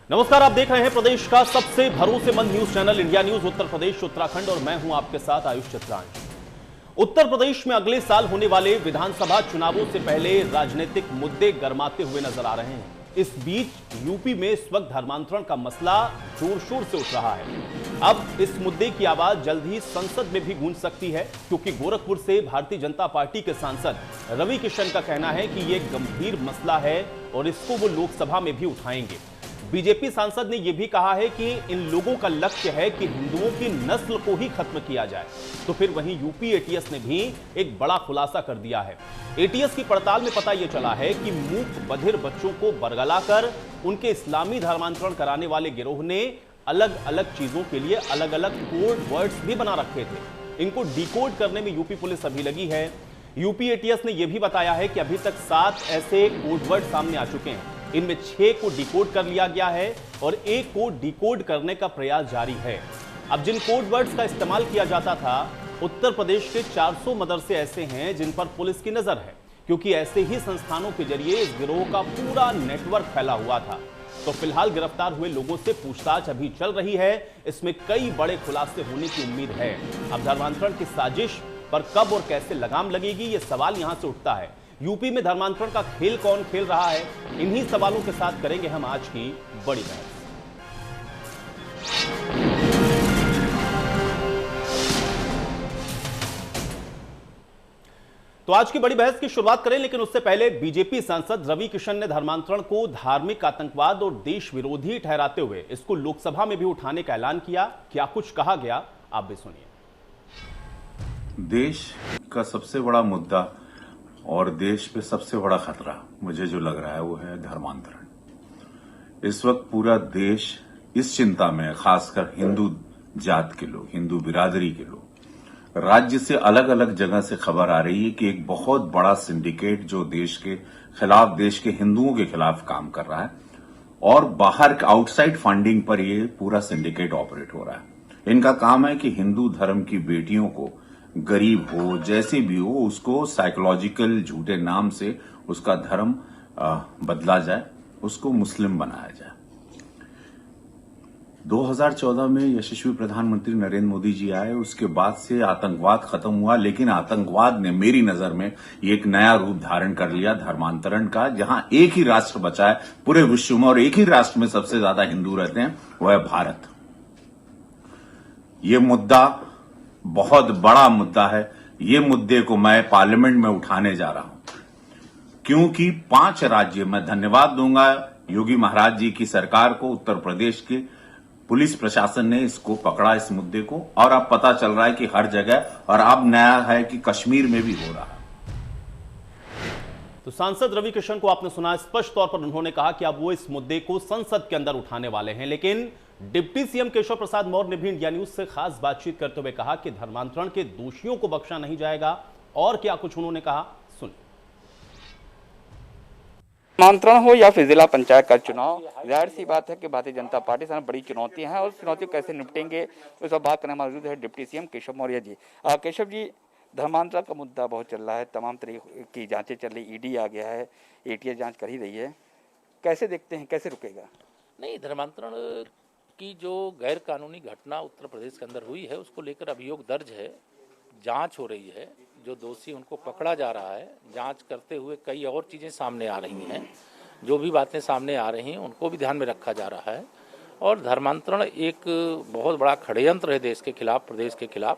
नमस्कार, आप देख रहे हैं प्रदेश का सबसे भरोसेमंद news channel India news Uttar Pradesh Uttarakhand और मैं हूं आपके साथ आयुष चित्रांश। उत्तर प्रदेश में अगले साल होने वाले विधानसभा चुनावों से पहले राजनीतिक मुद्दे गरमाते हुए नजर आ रहे हैं। इस बीच यूपी में इस वक्त धर्मांतरण का मसला जोर शोर से उठ रहा है। अब इस मुद्दे की आवाज जल्द ही संसद में भी गूंज सकती है, क्योंकि गोरखपुर से भारतीय जनता पार्टी के सांसद रवि किशन का कहना है कि यह गंभीर मसला है और इसको वो लोकसभा में भी उठाएंगे। बीजेपी सांसद ने यह भी कहा है कि इन लोगों का लक्ष्य है कि हिंदुओं की नस्ल को ही खत्म किया जाए। तो फिर वहीं यूपी एटीएस ने भी एक बड़ा खुलासा कर दिया है। एटीएस की पड़ताल में पता यह चला है कि मूक बधिर बच्चों को बरगलाकर उनके इस्लामी धर्मांतरण कराने वाले गिरोह ने अलग अलग चीजों के लिए अलग अलग कोड वर्ड्स भी बना रखे थे। इनको डिकोड करने में यूपी पुलिस अभी लगी है। यूपी एटीएस ने यह भी बताया है कि अभी तक 7 ऐसे कोड वर्ड सामने आ चुके हैं। इनमें 6 को डिकोड कर लिया गया है और 1 को डिकोड करने का प्रयास जारी है। अब जिन कोड वर्ड्स का इस्तेमाल किया जाता था, उत्तर प्रदेश के 400 मदरसे ऐसे हैं जिन पर पुलिस की नजर है, क्योंकि ऐसे ही संस्थानों के जरिए इस गिरोह का पूरा नेटवर्क फैला हुआ था। तो फिलहाल गिरफ्तार हुए लोगों से पूछताछ अभी चल रही है। इसमें कई बड़े खुलासे होने की उम्मीद है। अब धर्मांतरण की साजिश पर कब और कैसे लगाम लगेगी, यह सवाल यहां से उठता है। यूपी में धर्मांतरण का खेल कौन खेल रहा है, इन्हीं सवालों के साथ करेंगे हम आज की बड़ी बहस। तो आज की बड़ी बहस की शुरुआत करें, लेकिन उससे पहले बीजेपी सांसद रवि किशन ने धर्मांतरण को धार्मिक आतंकवाद और देश विरोधी ठहराते हुए इसको लोकसभा में भी उठाने का ऐलान किया। क्या कुछ कहा गया, आप भी सुनिए। देश का सबसे बड़ा मुद्दा और देश पे सबसे बड़ा खतरा मुझे जो लग रहा है वो है धर्मांतरण। इस वक्त पूरा देश इस चिंता में है, खासकर हिंदू जात के लोग, हिंदू बिरादरी के लोग। राज्य से अलग अलग जगह से खबर आ रही है कि एक बहुत बड़ा सिंडिकेट जो देश के खिलाफ, देश के हिंदुओं के खिलाफ काम कर रहा है और बाहर आउटसाइड फंडिंग पर ये पूरा सिंडिकेट ऑपरेट हो रहा है। इनका काम है कि हिंदू धर्म की बेटियों को, गरीब हो जैसे भी हो, उसको साइकोलॉजिकल झूठे नाम से उसका धर्म बदला जाए, उसको मुस्लिम बनाया जाए। 2014 में यशस्वी प्रधानमंत्री नरेंद्र मोदी जी आए, उसके बाद से आतंकवाद खत्म हुआ, लेकिन आतंकवाद ने मेरी नजर में एक नया रूप धारण कर लिया धर्मांतरण का। जहां एक ही राष्ट्र बचा है पूरे विश्व में और एक ही राष्ट्र में सबसे ज्यादा हिंदू रहते हैं, वह है भारत। ये मुद्दा बहुत बड़ा मुद्दा है। ये मुद्दे को मैं पार्लियामेंट में उठाने जा रहा हूं, क्योंकि 5 राज्य, मैं धन्यवाद दूंगा योगी महाराज जी की सरकार को, उत्तर प्रदेश के पुलिस प्रशासन ने इसको पकड़ा, इस मुद्दे को, और अब पता चल रहा है कि हर जगह, और अब नया है कि कश्मीर में भी हो रहा है। तो सांसद रवि किशन को आपने सुना, स्पष्ट तौर पर उन्होंने कहा कि अब वो इस मुद्दे को संसद के अंदर उठाने वाले हैं। लेकिन डिप्टी सीएम केशव प्रसाद मौर्य ने भी इंडिया न्यूज से खास बातचीत करते हुए कहा कि धर्मांतरण के दोषियों को बख्शा नहीं जाएगा। और क्या कुछ उन्होंने कहा, सुन। धर्मांतरण हो या फिर जिला पंचायत का चुनाव, जाहिर सी बात है कि भारतीय जनता पार्टी से बड़ी चुनौतियां हैं और चुनौतियों कैसे निपटेंगे उस पर बात करने मौजूद है डिप्टी सीएम केशव मौर्य जी। केशव जी, धर्मांतरण का मुद्दा बहुत चल रहा है, तमाम तरीके की जांचें चल रही, ईडी आ गया है, एटीएस जांच कर ही रही है, कैसे देखते हैं, कैसे रुकेगा? नहीं, धर्मांतरण की जो गैर कानूनी घटना उत्तर प्रदेश के अंदर हुई है उसको लेकर अभियोग दर्ज है, जांच हो रही है, जो दोषी उनको पकड़ा जा रहा है। जांच करते हुए कई और चीज़ें सामने आ रही हैं, जो भी बातें सामने आ रही हैं उनको भी ध्यान में रखा जा रहा है। और धर्मांतरण एक बहुत बड़ा षड्यंत्र है देश के खिलाफ, प्रदेश के खिलाफ,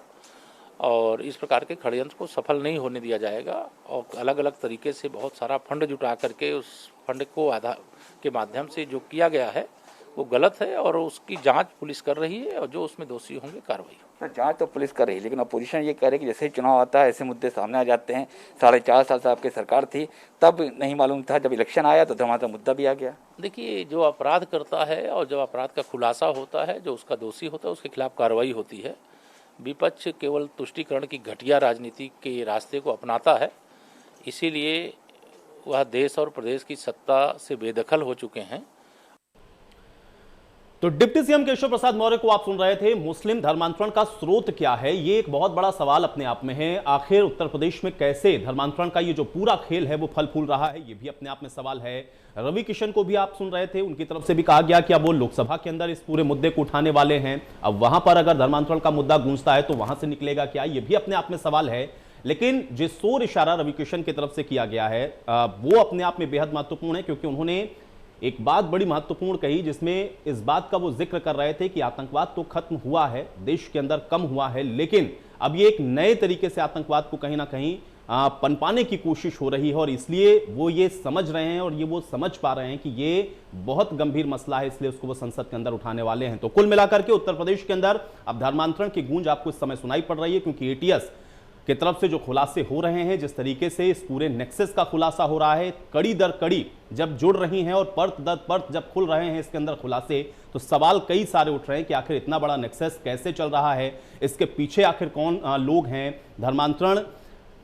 और इस प्रकार के षड्यंत्र को सफल नहीं होने दिया जाएगा। और अलग अलग तरीके से बहुत सारा फंड जुटा करके उस फंड को आधार के माध्यम से जो किया गया है वो गलत है और उसकी जांच पुलिस कर रही है और जो उसमें दोषी होंगे कार्रवाई। तो जांच तो पुलिस कर रही है, लेकिन अपोजिशन ये कह रही है कि जैसे ही चुनाव आता है ऐसे मुद्दे सामने आ जाते हैं। 4.5 साल से आपकी सरकार थी, तब नहीं मालूम था, जब इलेक्शन आया तो धर्मांतरण मुद्दा भी आ गया। देखिए, जो अपराध करता है और जब अपराध का खुलासा होता है, जो उसका दोषी होता है उसके खिलाफ कार्रवाई होती है। विपक्ष केवल तुष्टीकरण की घटिया राजनीति के रास्ते को अपनाता है, इसीलिए वह देश और प्रदेश की सत्ता से बेदखल हो चुके हैं। तो डिप्टी सीएम केशव प्रसाद मौर्य को आप सुन रहे थे। मुस्लिम धर्मांतरण का स्रोत क्या है, ये एक बहुत बड़ा सवाल अपने आप में है। आखिर उत्तर प्रदेश में कैसे धर्मांतरण का ये जो पूरा खेल है वो फल फूल रहा है, ये भी अपने आप में सवाल है। रवि किशन को भी आप सुन रहे थे, उनकी तरफ से भी कहा गया कि अब वो लोकसभा के अंदर इस पूरे मुद्दे को उठाने वाले हैं। अब वहां पर अगर धर्मांतरण का मुद्दा गूंजता है तो वहां से निकलेगा क्या, ये भी अपने आप में सवाल है। लेकिन जिस शोर इशारा रवि किशन की तरफ से किया गया है वो अपने आप में बेहद महत्वपूर्ण है, क्योंकि उन्होंने एक बात बड़ी महत्वपूर्ण कही, जिसमें इस बात का वो जिक्र कर रहे थे कि आतंकवाद तो खत्म हुआ है, देश के अंदर कम हुआ है, लेकिन अब ये एक नए तरीके से आतंकवाद को कहीं ना कहीं पनपाने की कोशिश हो रही है। और इसलिए वो ये समझ रहे हैं और ये वो समझ पा रहे हैं कि ये बहुत गंभीर मसला है, इसलिए उसको वो संसद के अंदर उठाने वाले हैं। तो कुल मिलाकर के उत्तर प्रदेश के अंदर अब धर्मांतरण की गूंज आपको इस समय सुनाई पड़ रही है, क्योंकि एटीएस की तरफ से जो खुलासे हो रहे हैं, जिस तरीके से इस पूरे नेक्सस का खुलासा हो रहा है, कड़ी दर कड़ी जब जुड़ रही हैं और परत दर परत जब खुल रहे हैं इसके अंदर खुलासे, तो सवाल कई सारे उठ रहे हैं कि आखिर इतना बड़ा नेक्सस कैसे चल रहा है, इसके पीछे आखिर कौन लोग हैं, धर्मांतरण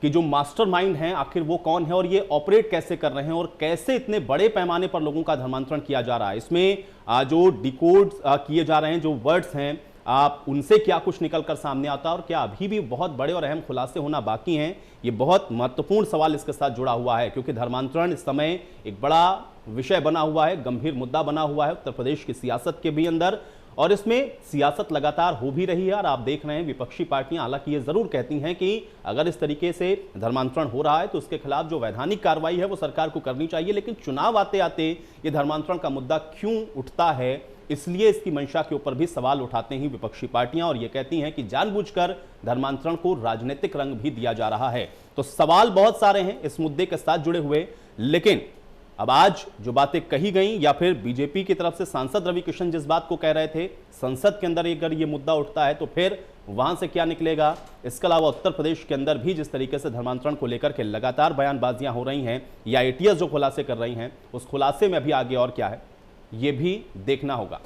की जो मास्टरमाइंड हैं आखिर वो कौन है, और ये ऑपरेट कैसे कर रहे हैं, और कैसे इतने बड़े पैमाने पर लोगों का धर्मांतरण किया जा रहा है। इसमें जो डिकोड किए जा रहे हैं, जो वर्ड्स हैं, आप उनसे क्या कुछ निकलकर सामने आता है, और क्या अभी भी बहुत बड़े और अहम खुलासे होना बाकी हैं, ये बहुत महत्वपूर्ण सवाल इसके साथ जुड़ा हुआ है। क्योंकि धर्मांतरण इस समय एक बड़ा विषय बना हुआ है, गंभीर मुद्दा बना हुआ है उत्तर प्रदेश की सियासत के भी अंदर, और इसमें सियासत लगातार हो भी रही है। और आप देख रहे हैं विपक्षी पार्टियां हालांकि ये जरूर कहती हैं कि अगर इस तरीके से धर्मांतरण हो रहा है तो उसके खिलाफ जो वैधानिक कार्रवाई है वो सरकार को करनी चाहिए, लेकिन चुनाव आते आते ये धर्मांतरण का मुद्दा क्यों उठता है, इसलिए इसकी मंशा के ऊपर भी सवाल उठाते हैं विपक्षी पार्टियां, और ये कहती हैं कि जानबूझकर धर्मांतरण को राजनीतिक रंग भी दिया जा रहा है। तो सवाल बहुत सारे हैं इस मुद्दे के साथ जुड़े हुए, लेकिन अब आज जो बातें कही गई, या फिर बीजेपी की तरफ से सांसद रवि किशन जिस बात को कह रहे थे, संसद के अंदर अगर ये मुद्दा उठता है तो फिर वहां से क्या निकलेगा। इसके अलावा उत्तर प्रदेश के अंदर भी जिस तरीके से धर्मांतरण को लेकर के लगातार बयानबाजियां हो रही हैं, या एटीएस जो खुलासे कर रही हैं, उस खुलासे में अभी आगे और क्या है ये भी देखना होगा।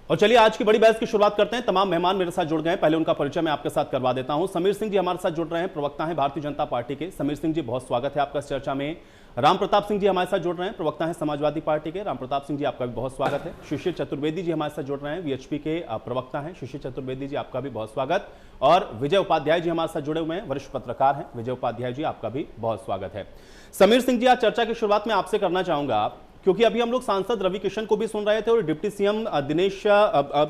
और चलिए आज की बड़ी बहस की शुरुआत करते हैं। तमाम मेहमान मेरे साथ जुड़ गए हैं, पहले उनका परिचय मैं आपके साथ करवा देता हूं। समीर सिंह जी हमारे साथ जुड़ रहे हैं, प्रवक्ता हैं भारतीय जनता पार्टी के। समीर सिंह जी बहुत स्वागत है आपका इस चर्चा में। राम प्रताप सिंह जी हमारे साथ जुड़ रहे हैं, प्रवक्ता हैं समाजवादी पार्टी के। राम प्रताप सिंह जी आपका भी बहुत स्वागत है। शिशिर चतुर्वेदी जी हमारे साथ जुड़ रहे हैं, वीएचपी के प्रवक्ता हैं। शिशिर चतुर्वेदी जी आपका भी बहुत स्वागत। और विजय उपाध्याय जी हमारे साथ जुड़े हुए हैं, वरिष्ठ पत्रकार हैं। विजय उपाध्याय जी आपका भी बहुत स्वागत है। समीर सिंह जी आज चर्चा की शुरुआत में आपसे करना चाहूंगा, क्योंकि अभी हम लोग सांसद रवि किशन को भी सुन रहे थे और डिप्टी सीएम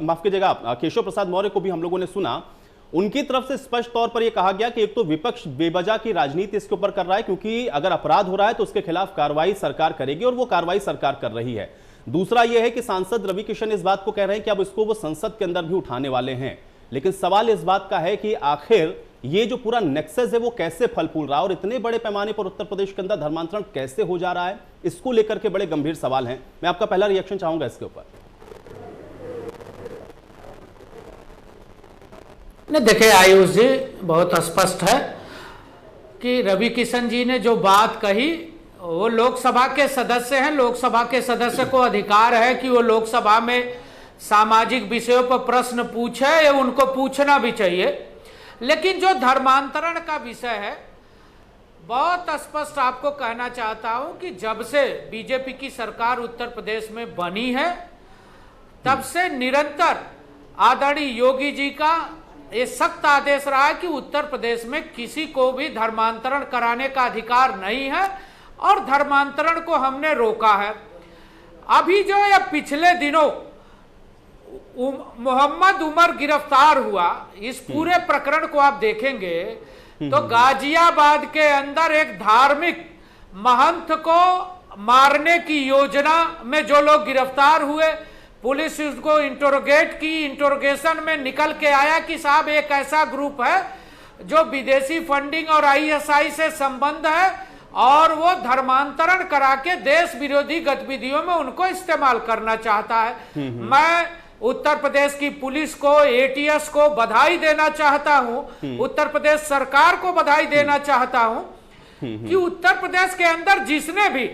माफ कीजिएगा केशव प्रसाद मौर्य को भी हम लोगों ने सुना। उनकी तरफ से स्पष्ट तौर पर यह कहा गया कि एक तो विपक्ष बेवजह की राजनीति इसके ऊपर कर रहा है, क्योंकि अगर अपराध हो रहा है तो उसके खिलाफ कार्रवाई सरकार करेगी, और वो कार्रवाई सरकार कर रही है। दूसरा यह है कि सांसद रवि किशन इस बात को कह रहे हैं कि अब इसको वो संसद के अंदर भी उठाने वाले हैं। लेकिन सवाल इस बात का है कि आखिर ये जो पूरा नेक्सस है वो कैसे फल फूल रहा है, और इतने बड़े पैमाने पर उत्तर प्रदेश के अंदर धर्मांतरण कैसे हो जा रहा है, इसको लेकर के बड़े गंभीर सवाल हैं। मैं आपका पहला रिएक्शन चाहूंगा इसके ऊपर। नहीं, देखिए आयुष जी, बहुत स्पष्ट है कि रवि किशन जी ने जो बात कही, वो लोकसभा के सदस्य हैं। लोकसभा के सदस्य को अधिकार है कि वो लोकसभा में सामाजिक विषयों पर प्रश्न पूछे, या उनको पूछना भी चाहिए। लेकिन जो धर्मांतरण का विषय है, बहुत स्पष्ट आपको कहना चाहता हूं कि जब से बीजेपी की सरकार उत्तर प्रदेश में बनी है, तब से निरंतर आदरणीय योगी जी का ये सख्त आदेश रहा है कि उत्तर प्रदेश में किसी को भी धर्मांतरण कराने का अधिकार नहीं है, और धर्मांतरण को हमने रोका है। अभी जो ये पिछले दिनों मोहम्मद उमर गिरफ्तार हुआ, इस पूरे प्रकरण को आप देखेंगे तो गाजियाबाद के अंदर एक धार्मिक महंत को मारने की योजना में जो लोग गिरफ्तार हुए, पुलिस उसको इंटरोगेट की, इंटरोगेशन में निकल के आया कि साहब एक ऐसा ग्रुप है जो विदेशी फंडिंग और आईएसआई से संबंध है, और वो धर्मांतरण करा के देश विरोधी गतिविधियों में उनको इस्तेमाल करना चाहता है। मैं उत्तर प्रदेश की पुलिस को, एटीएस को बधाई देना चाहता हूं, उत्तर प्रदेश सरकार को बधाई देना चाहता हूं कि उत्तर प्रदेश के अंदर जिसने भी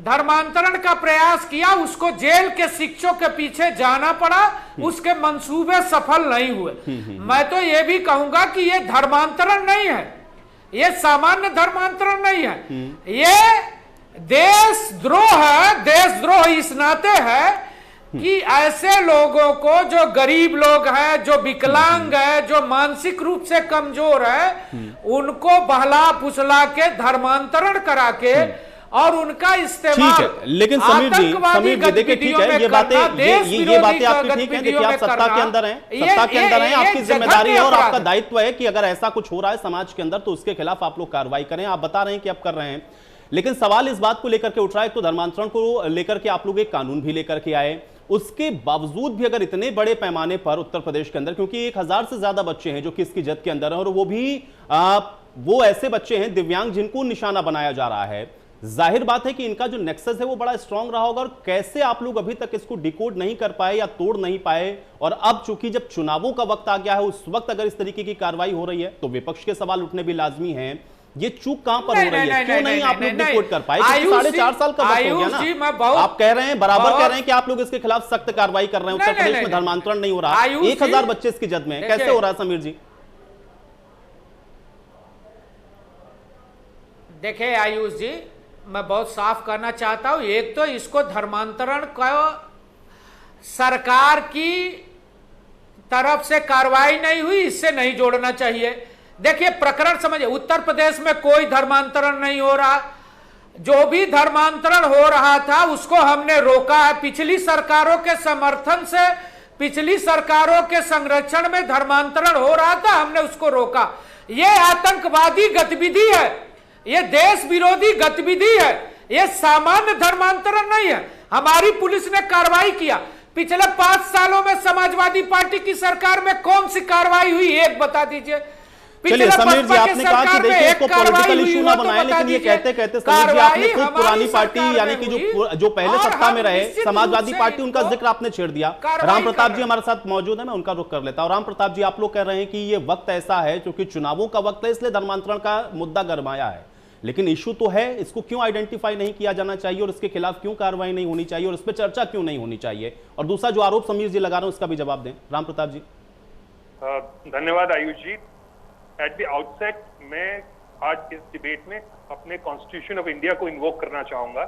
धर्मांतरण का प्रयास किया उसको जेल के शिक्षों के पीछे जाना पड़ा, उसके मंसूबे सफल नहीं हुए। मैं तो ये भी कहूंगा कि ये धर्मांतरण नहीं है, ये सामान्य धर्मांतरण नहीं है, ये देशद्रोह है। देशद्रोह इस नाते है कि ऐसे लोगों को, जो गरीब लोग हैं, जो विकलांग है, जो मानसिक रूप से कमजोर है, उनको बहला फुसला के धर्मांतरण करा के और उनका इस्तेमाल, ठीक है, लेकिन समीर जी देखिए, ठीक है, ये बातें आपकी ठीक है। देखिए, आप सत्ता के अंदर हैं, आपकी जिम्मेदारी है और आपका दायित्व है कि अगर ऐसा कुछ हो रहा है समाज के अंदर तो उसके खिलाफ आप लोग कार्रवाई करें। आप बता रहे हैं कि आप कर रहे हैं, लेकिन सवाल इस बात को लेकर के उठ रहा है, तो धर्मांतरण को लेकर के आप लोग एक कानून भी लेकर के आए, उसके बावजूद भी अगर इतने बड़े पैमाने पर उत्तर प्रदेश के अंदर, क्योंकि 1000 से ज्यादा बच्चे हैं जो कि इसकी जद के अंदर हैं, और वो भी वो ऐसे बच्चे हैं दिव्यांग जिनको निशाना बनाया जा रहा है, जाहिर बात है कि इनका जो नेक्सस है वो बड़ा स्ट्रांग रहा होगा। और कैसे आप लोग अभी तक इसको डिकोड नहीं कर पाए या तोड़ नहीं पाए, और अब चूंकि जब चुनावों का वक्त आ गया है उस वक्त अगर इस तरीके की कार्रवाई हो रही है तो विपक्ष के सवाल उठने भी लाजमी हैं। ये चूक कहां पर हो रही है, क्यों नहीं आप लोग डिकोड कर पाए? 4.5 साल का वक्त हो गया ना, आप कह रहे हैं, बराबर कह रहे हैं कि आप लोग इसके खिलाफ सख्त कार्रवाई कर रहे हैं, उत्तर प्रदेश में धर्मांतरण नहीं हो रहा, 1000 बच्चे इसकी जद में, कैसे हो रहा है समीर जी? देखिए आयुष जी, मैं बहुत साफ करना चाहता हूं, एक तो इसको धर्मांतरण को सरकार की तरफ से कार्रवाई नहीं हुई, इससे नहीं जोड़ना चाहिए। देखिए प्रकरण समझिए, उत्तर प्रदेश में कोई धर्मांतरण नहीं हो रहा, जो भी धर्मांतरण हो रहा था उसको हमने रोका है। पिछली सरकारों के समर्थन से, पिछली सरकारों के संरक्षण में धर्मांतरण हो रहा था, हमने उसको रोका। यह आतंकवादी गतिविधि है, ये देश विरोधी गतिविधि है, ये सामान्य धर्मांतरण नहीं है। हमारी पुलिस ने कार्रवाई किया। पिछले 5 सालों में समाजवादी पार्टी की सरकार में कौन सी कार्रवाई हुई, एक बता दीजिए। चलिए समीर जी, आपने कहा कि देखिए इसको पॉलिटिकल इशू ना बनाएं, लेकिन ये कहते कहते समीर जी आपने खुद पुरानी पार्टी यानी कि जो पहले सत्ता में रहे समाजवादी पार्टी, उनका जिक्र आपने छेड़ दिया। राम प्रताप जी हमारे साथ मौजूद है, मैं उनका रुख कर लेता हूं। राम प्रताप जी, आप लोग कह रहे हैं कि ये वक्त ऐसा है क्योंकि चुनावों का वक्त है इसलिए धर्मांतरण का मुद्दा गरमाया है, लेकिन इशू तो है, इसको क्यों आइडेंटिफाई नहीं किया जाना चाहिए और इसके खिलाफ क्यों कार्रवाई नहीं होनी चाहिए और इस पर चर्चा क्यों नहीं होनी चाहिए? और दूसरा जो आरोप समीर जी लगा रहे हैं उसका भी जवाब दें। राम प्रताप जी। धन्यवाद Ayush ji. At the outset मैं आज इस डिबेट में अपने कॉन्स्टिट्यूशन ऑफ इंडिया को इन्वोक करना चाहूंगा,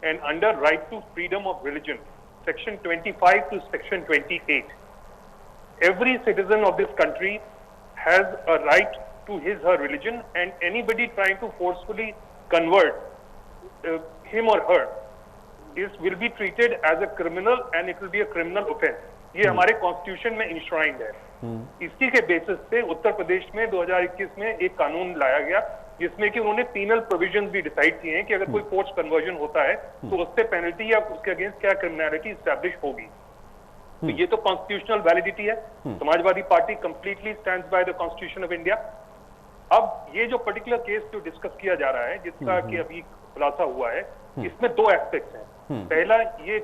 and under right to freedom of religion section 25 to section 28, every citizen of this country has a right to his her religion, and anybody trying to forcefully convert him or her will be treated as a criminal and it will be a criminal offense. ये हमारे constitution में इंश्राइंड है। इसी के basis पे उत्तर प्रदेश में 2021 में एक कानून लाया गया जिसमें कि उन्होंने पीनल प्रोविजंस भी डिसाइड किए हैं कि अगर कोई फोर्स कन्वर्जन होता है तो उससे पेनल्टी या उसके अगेंस्ट क्या क्रिमिनलिटी स्टैब्लिश होगी। तो ये तो कॉन्स्टिट्यूशनल वैलिडिटी है। Samajwadi party completely stands by the constitution of India. अब ये जो पर्टिकुलर केस जो डिस्कस किया जा रहा है, जिसका कि अभी खुलासा हुआ है, इसमें 2 एस्पेक्ट्स हैं। पहला, ये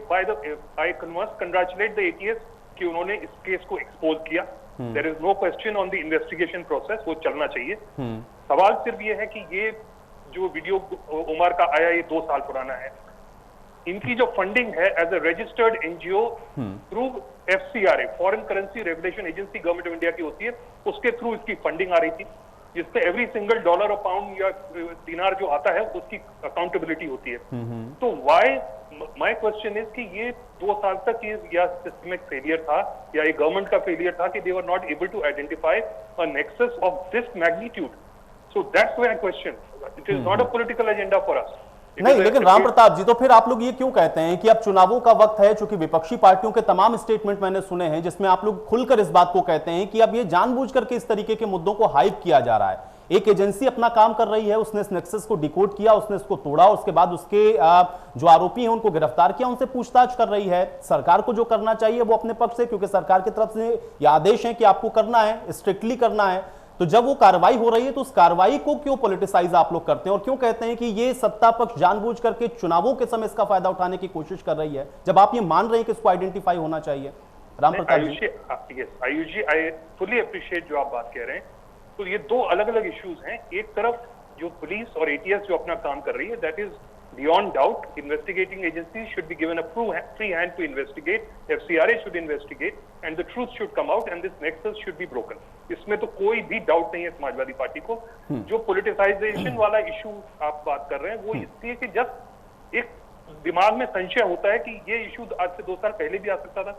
I must congratulate the ATS कि उन्होंने इस केस को एक्सपोज किया। There is no question on the investigation process, वो चलना चाहिए। सवाल सिर्फ ये है कि ये जो वीडियो उमर का आया ये 2 साल पुराना है। इनकी जो फंडिंग है as a registered NGO through FCRA, foreign currency regulation agency, government of India की होती है, उसके थ्रू इसकी फंडिंग आ रही थी, जिससे एवरी सिंगल डॉलर और पाउंड या दिनार जो आता है उसकी अकाउंटेबिलिटी होती है। तो व्हाई, माय क्वेश्चन इज कि ये 2 साल तक ये या सिस्टमिक फेलियर था या ये गवर्नमेंट का फेलियर था कि they were not able to identify a nexus of this magnitude. So that's my question. It is not a political agenda for us. नहीं, लेकिन राम प्रताप जी, तो फिर आप लोग ये क्यों कहते हैं कि अब चुनावों का वक्त है? चूंकि विपक्षी पार्टियों के तमाम स्टेटमेंट मैंने सुने हैं जिसमें आप लोग खुलकर इस बात को कहते हैं कि अब ये जानबूझ करके इस तरीके के मुद्दों को हाइप किया जा रहा है। एक एजेंसी अपना काम कर रही है, उसने इस नेक्सस को डिकोड किया, उसने इसको तोड़ा, उसके बाद उसके जो आरोपी हैं उनको गिरफ्तार किया, उनसे पूछताछ कर रही है। सरकार को जो करना चाहिए वो अपने पक्ष से, क्योंकि सरकार की तरफ से ये आदेश है कि आपको करना है, स्ट्रिक्टली करना है, तो जब वो कार्रवाई हो रही है तो उस कार्रवाई को क्यों पॉलिटिसाइज आप लोग करते हैं और क्यों कहते हैं कि ये सत्ता पक्ष जानबूझ करके चुनावों के समय इसका फायदा उठाने की कोशिश कर रही है, जब आप ये मान रहे हैं कि इसको आइडेंटिफाई होना चाहिए? राम प्रताप जी। आयुष जी, आई फुली अप्रिशिएट जो आप बात कह रहे हैं। तो ये 2 अलग अलग इश्यूज हैं। एक तरफ जो पुलिस और एटीएस जो अपना काम कर रही है, that is beyond doubt, investigating agencies should be given a free hand to investigate, FCRA should investigate, and the truth should come out, and this nexus should be broken. इसमें तो कोई भी डाउट नहीं है समाजवादी पार्टी को। जो politicisation वाला issue आप बात कर रहे हैं वो इसलिए कि जब एक दिमाग में संशय होता है कि ये इशू आज से 2 साल पहले भी आ सकता था।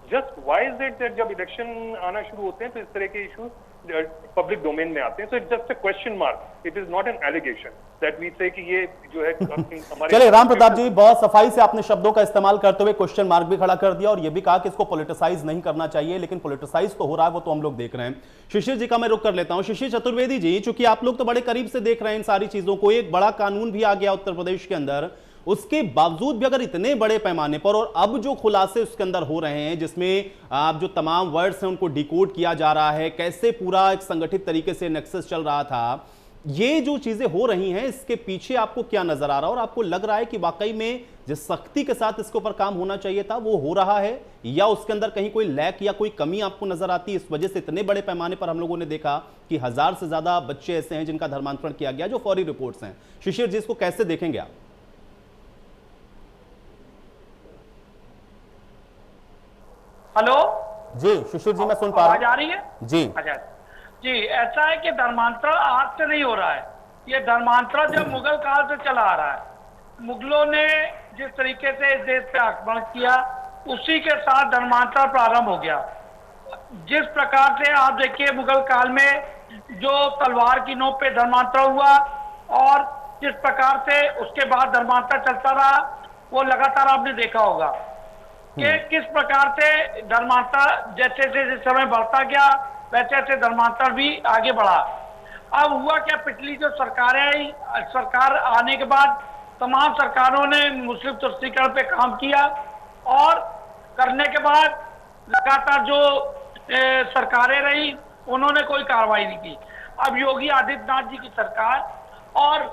Just why is it that जब इलेक्शन आना शुरू होते हैं तो इस तरह के इशू पब्लिक डोमेन में आते हैं? So it's just a question mark, it is not an allegation that we say कि ये जो है हमारे। चलिए राम प्रताप जी, बहुत सफाई से आपने शब्दों का इस्तेमाल करते हुए क्वेश्चन मार्क भी खड़ा कर दिया और ये भी कहा कि इसको पॉलिटिसाइज नहीं करना चाहिए, लेकिन पॉलिटिसाइज तो हो रहा है, वो तो हम लोग देख रहे हैं। शिशिर जी का मैं रुख कर लेता हूं। शिशिर चतुर्वेदी जी, चूंकि आप लोग तो बड़े करीब से देख रहे हैं इन सारी चीजों को, एक बड़ा कानून भी आ गया उत्तर प्रदेश के अंदर, उसके बावजूद भी अगर इतने बड़े पैमाने पर और अब जो खुलासे उसके अंदर हो रहे हैं जिसमें आप जो तमाम वर्ड्स हैं उनको डिकोड किया जा रहा है, कैसे पूरा एक संगठित तरीके से नेक्सस चल रहा था, ये जो चीजें हो रही हैं इसके पीछे आपको क्या नजर आ रहा है और आपको लग रहा है कि वाकई में जिस सख्ती के साथ इसके ऊपर काम होना चाहिए था वो हो रहा है, या उसके अंदर कहीं कोई लैक या कोई कमी आपको नजर आती है? इस वजह से इतने बड़े पैमाने पर हम लोगों ने देखा कि 1000 से ज्यादा बच्चे ऐसे हैं जिनका धर्मांतरण किया गया, जो फौरी रिपोर्ट्स हैं। शिशिर जी, इसको कैसे देखेंगे आप? हेलो जी शिशिर जी, मैं सुन पा रहा हूं। आ रही है जी। अच्छा जी, ऐसा है कि धर्मांतरण आज से नहीं हो रहा है, ये धर्मांतरण जब मुगल काल से चला आ रहा है। मुगलों ने जिस तरीके से इस देश पे आक्रमण किया उसी के साथ धर्मांतरण प्रारंभ हो गया। जिस प्रकार से आप देखिए मुगल काल में जो तलवार की नोक पे धर्मांतरण हुआ और जिस प्रकार से उसके बाद धर्मांतरण चलता रहा, वो लगातार आपने देखा होगा कि किस प्रकार से धर्मांतरण जैसे जैसे समय बढ़ता गया वैसे वैसे धर्मांतरण भी आगे बढ़ा। अब हुआ क्या, पिछली जो सरकारें आई, सरकार आने के बाद तमाम सरकारों ने मुस्लिम तुष्टीकरण पे काम किया और करने के बाद लगातार जो सरकारें रही उन्होंने कोई कार्रवाई नहीं की। अब योगी आदित्यनाथ जी की सरकार और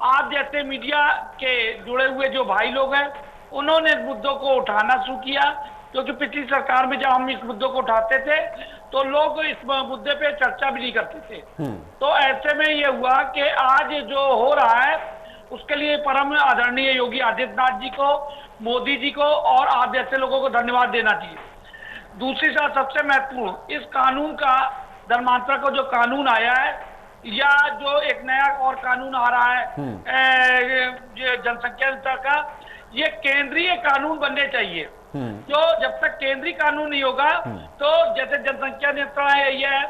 आप जैसे मीडिया के जुड़े हुए जो भाई लोग हैं उन्होंने इस मुद्दों को उठाना शुरू किया, क्योंकि पिछली सरकार में जब हम इस मुद्दों को उठाते थे तो लोग इस मुद्दे पे चर्चा भी नहीं करते थे। तो ऐसे में ये हुआ कि आज जो हो रहा है उसके लिए परम आदरणीय योगी आदित्यनाथ जी को, मोदी जी को और आप जैसे लोगों को धन्यवाद देना चाहिए। दूसरी बात सबसे महत्वपूर्ण, इस कानून का धर्मांतरण का जो कानून आया है या जो एक नया और कानून आ रहा है जनसंख्या का, ये केंद्रीय कानून बनने चाहिए। जो जब तक केंद्रीय कानून नहीं होगा तो जैसे जनसंख्या नियंत्रण है, ये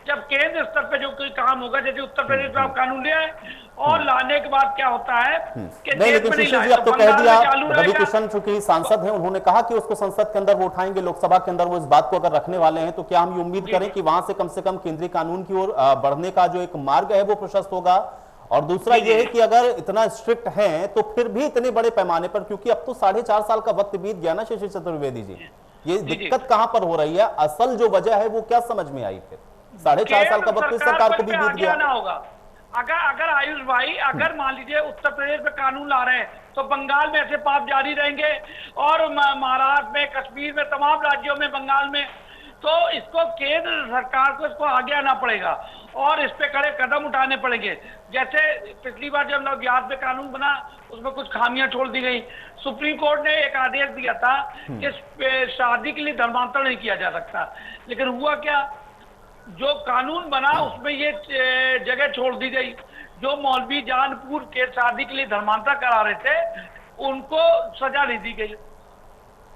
जब केंद्र स्तर पे जो कोई काम होगा, जैसे उत्तर प्रदेश में आप कानून ले आए और लाने के बाद क्या होता है कि नहीं, लेकिन शिशिर जी अब तो कह दिया, रवि किशन चूंकि सांसद हैं उन्होंने कहा कि उसको संसद के अंदर वो उठाएंगे, लोकसभा के अंदर वो इस बात को अगर रखने वाले हैं तो क्या हम ये उम्मीद करें कि वहां से कम केंद्रीय कानून की ओर बढ़ने का जो एक मार्ग है वो प्रशस्त होगा? और दूसरा ये है कि अगर इतना स्ट्रिक्ट है तो फिर भी इतने बड़े पैमाने पर, क्योंकि अब तो 4.5 साल का वक्त बीत गया ना शिशिर चतुर्वेदी जी, ये दिक्कत कहां पर हो रही है? असल जो वजह है वो क्या समझ में आई? फिर 4.5 साल का वक्त इस सरकार को भी बीत गया ना होगा। अगर आयुष भाई, अगर मान लीजिए उत्तर प्रदेश में कानून ला रहे हैं तो बंगाल में ऐसे पाप जारी रहेंगे और महाराष्ट्र में, कश्मीर में, तमाम राज्यों में, बंगाल में, तो इसको केंद्र सरकार को इसको आगे आना पड़ेगा और इस पे कड़े कदम उठाने पड़ेंगे। जैसे पिछली बार जब नवजात में कानून बना उसमें कुछ खामियां छोड़ दी गई। सुप्रीम कोर्ट ने एक आदेश दिया था कि शादी के लिए धर्मांतरण नहीं किया जा सकता, लेकिन हुआ क्या, जो कानून बना उसमें ये जगह छोड़ दी गई। जो मौलवी जानपुर के शादी के लिए धर्मांतरण करा रहे थे उनको सजा नहीं दी गई,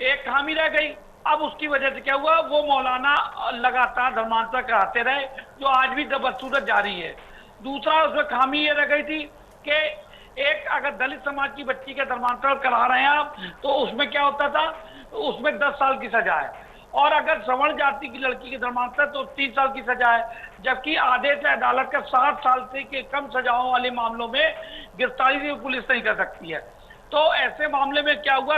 एक खामी रह गई। अब उसकी वजह से क्या हुआ, वो मौलाना लगातार धर्मांतरण कराते रहे जो आज भी बदसूरत जारी है। दूसरा उसमें खामी ये रह गई थी कि एक अगर दलित समाज की बच्ची का धर्मांतरण करा रहे हैं आप तो उसमें क्या होता था, उसमें 10 साल की सजा है, और अगर सवर्ण जाति की लड़की के धर्मांतरण तो 30 साल की सजा है, जबकि आदेश अदालत का 60 साल से के कम सजाओं वाले मामलों में गिरफ्तारी पुलिस नहीं कर सकती है। तो ऐसे मामले में क्या हुआ,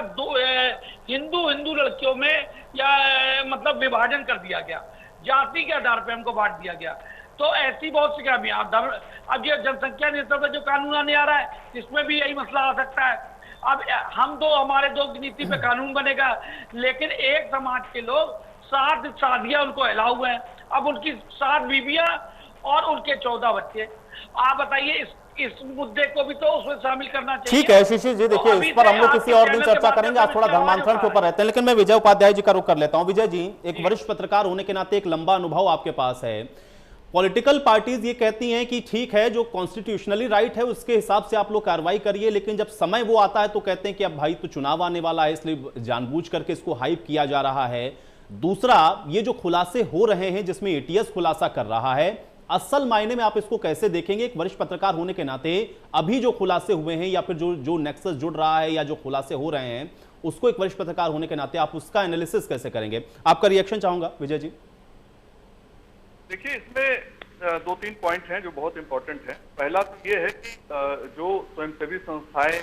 हिंदू लड़कियों में या मतलब विभाजन कर दिया गया, जाति के आधार पर हमको बांट दिया गया। तो ऐसी बहुत सी खामियां। अब ये जनसंख्या नियंत्रण का जो कानून आने आ रहा है इसमें भी यही मसला आ सकता है। अब हमारे दो नीति पे कानून बनेगा, लेकिन एक समाज के लोग 7 शादियां उनको अलाउ हुए हैं, अब उनकी 7 बीवियां और उनके 14 बच्चे। आप बताइए इस मुद्दे को भी तो उसमें शामिल करना चाहिए। ठीक है शिशिर जी, देखिए इस पर हम लोग किसी और दिन चर्चा करेंगे, आप थोड़ा धर्मांतरण के ऊपर रहते हैं, लेकिन मैं विजय उपाध्याय जी का रुख कर लेता हूं। विजय जी, एक वरिष्ठ पत्रकार होने के नाते एक लंबा अनुभव आपके पास है, पॉलिटिकल पार्टीज ये कहती हैं कि ठीक है, जो कॉन्स्टिट्यूशनली राइट है उसके हिसाब से आप लोग कार्रवाई करिए, लेकिन जब समय वो आता है तो कहते हैं कि अब भाई तो चुनाव आने वाला है, इसलिए जानबूझ करके इसको हाइप किया जा रहा है। दूसरा, ये जो खुलासे हो रहे हैं जिसमें एटीएस खुलासा कर रहा है, असल मायने में आप इसको कैसे देखेंगे? एक वरिष्ठ पत्रकार होने के नाते अभी जो खुलासे हुए हैं या फिर जो नेक्सस जुड़ रहा है या जो खुलासे हो रहे हैं, उसको एक वरिष्ठ पत्रकार होने के नाते आप उसका एनालिसिस कैसे करेंगे? आपका रिएक्शन चाहूंगा विजय जी। देखिए, इसमें 2-3 पॉइंट हैं जो बहुत इंपॉर्टेंट हैं। पहला तो ये है कि जो स्वयंसेवी संस्थाएं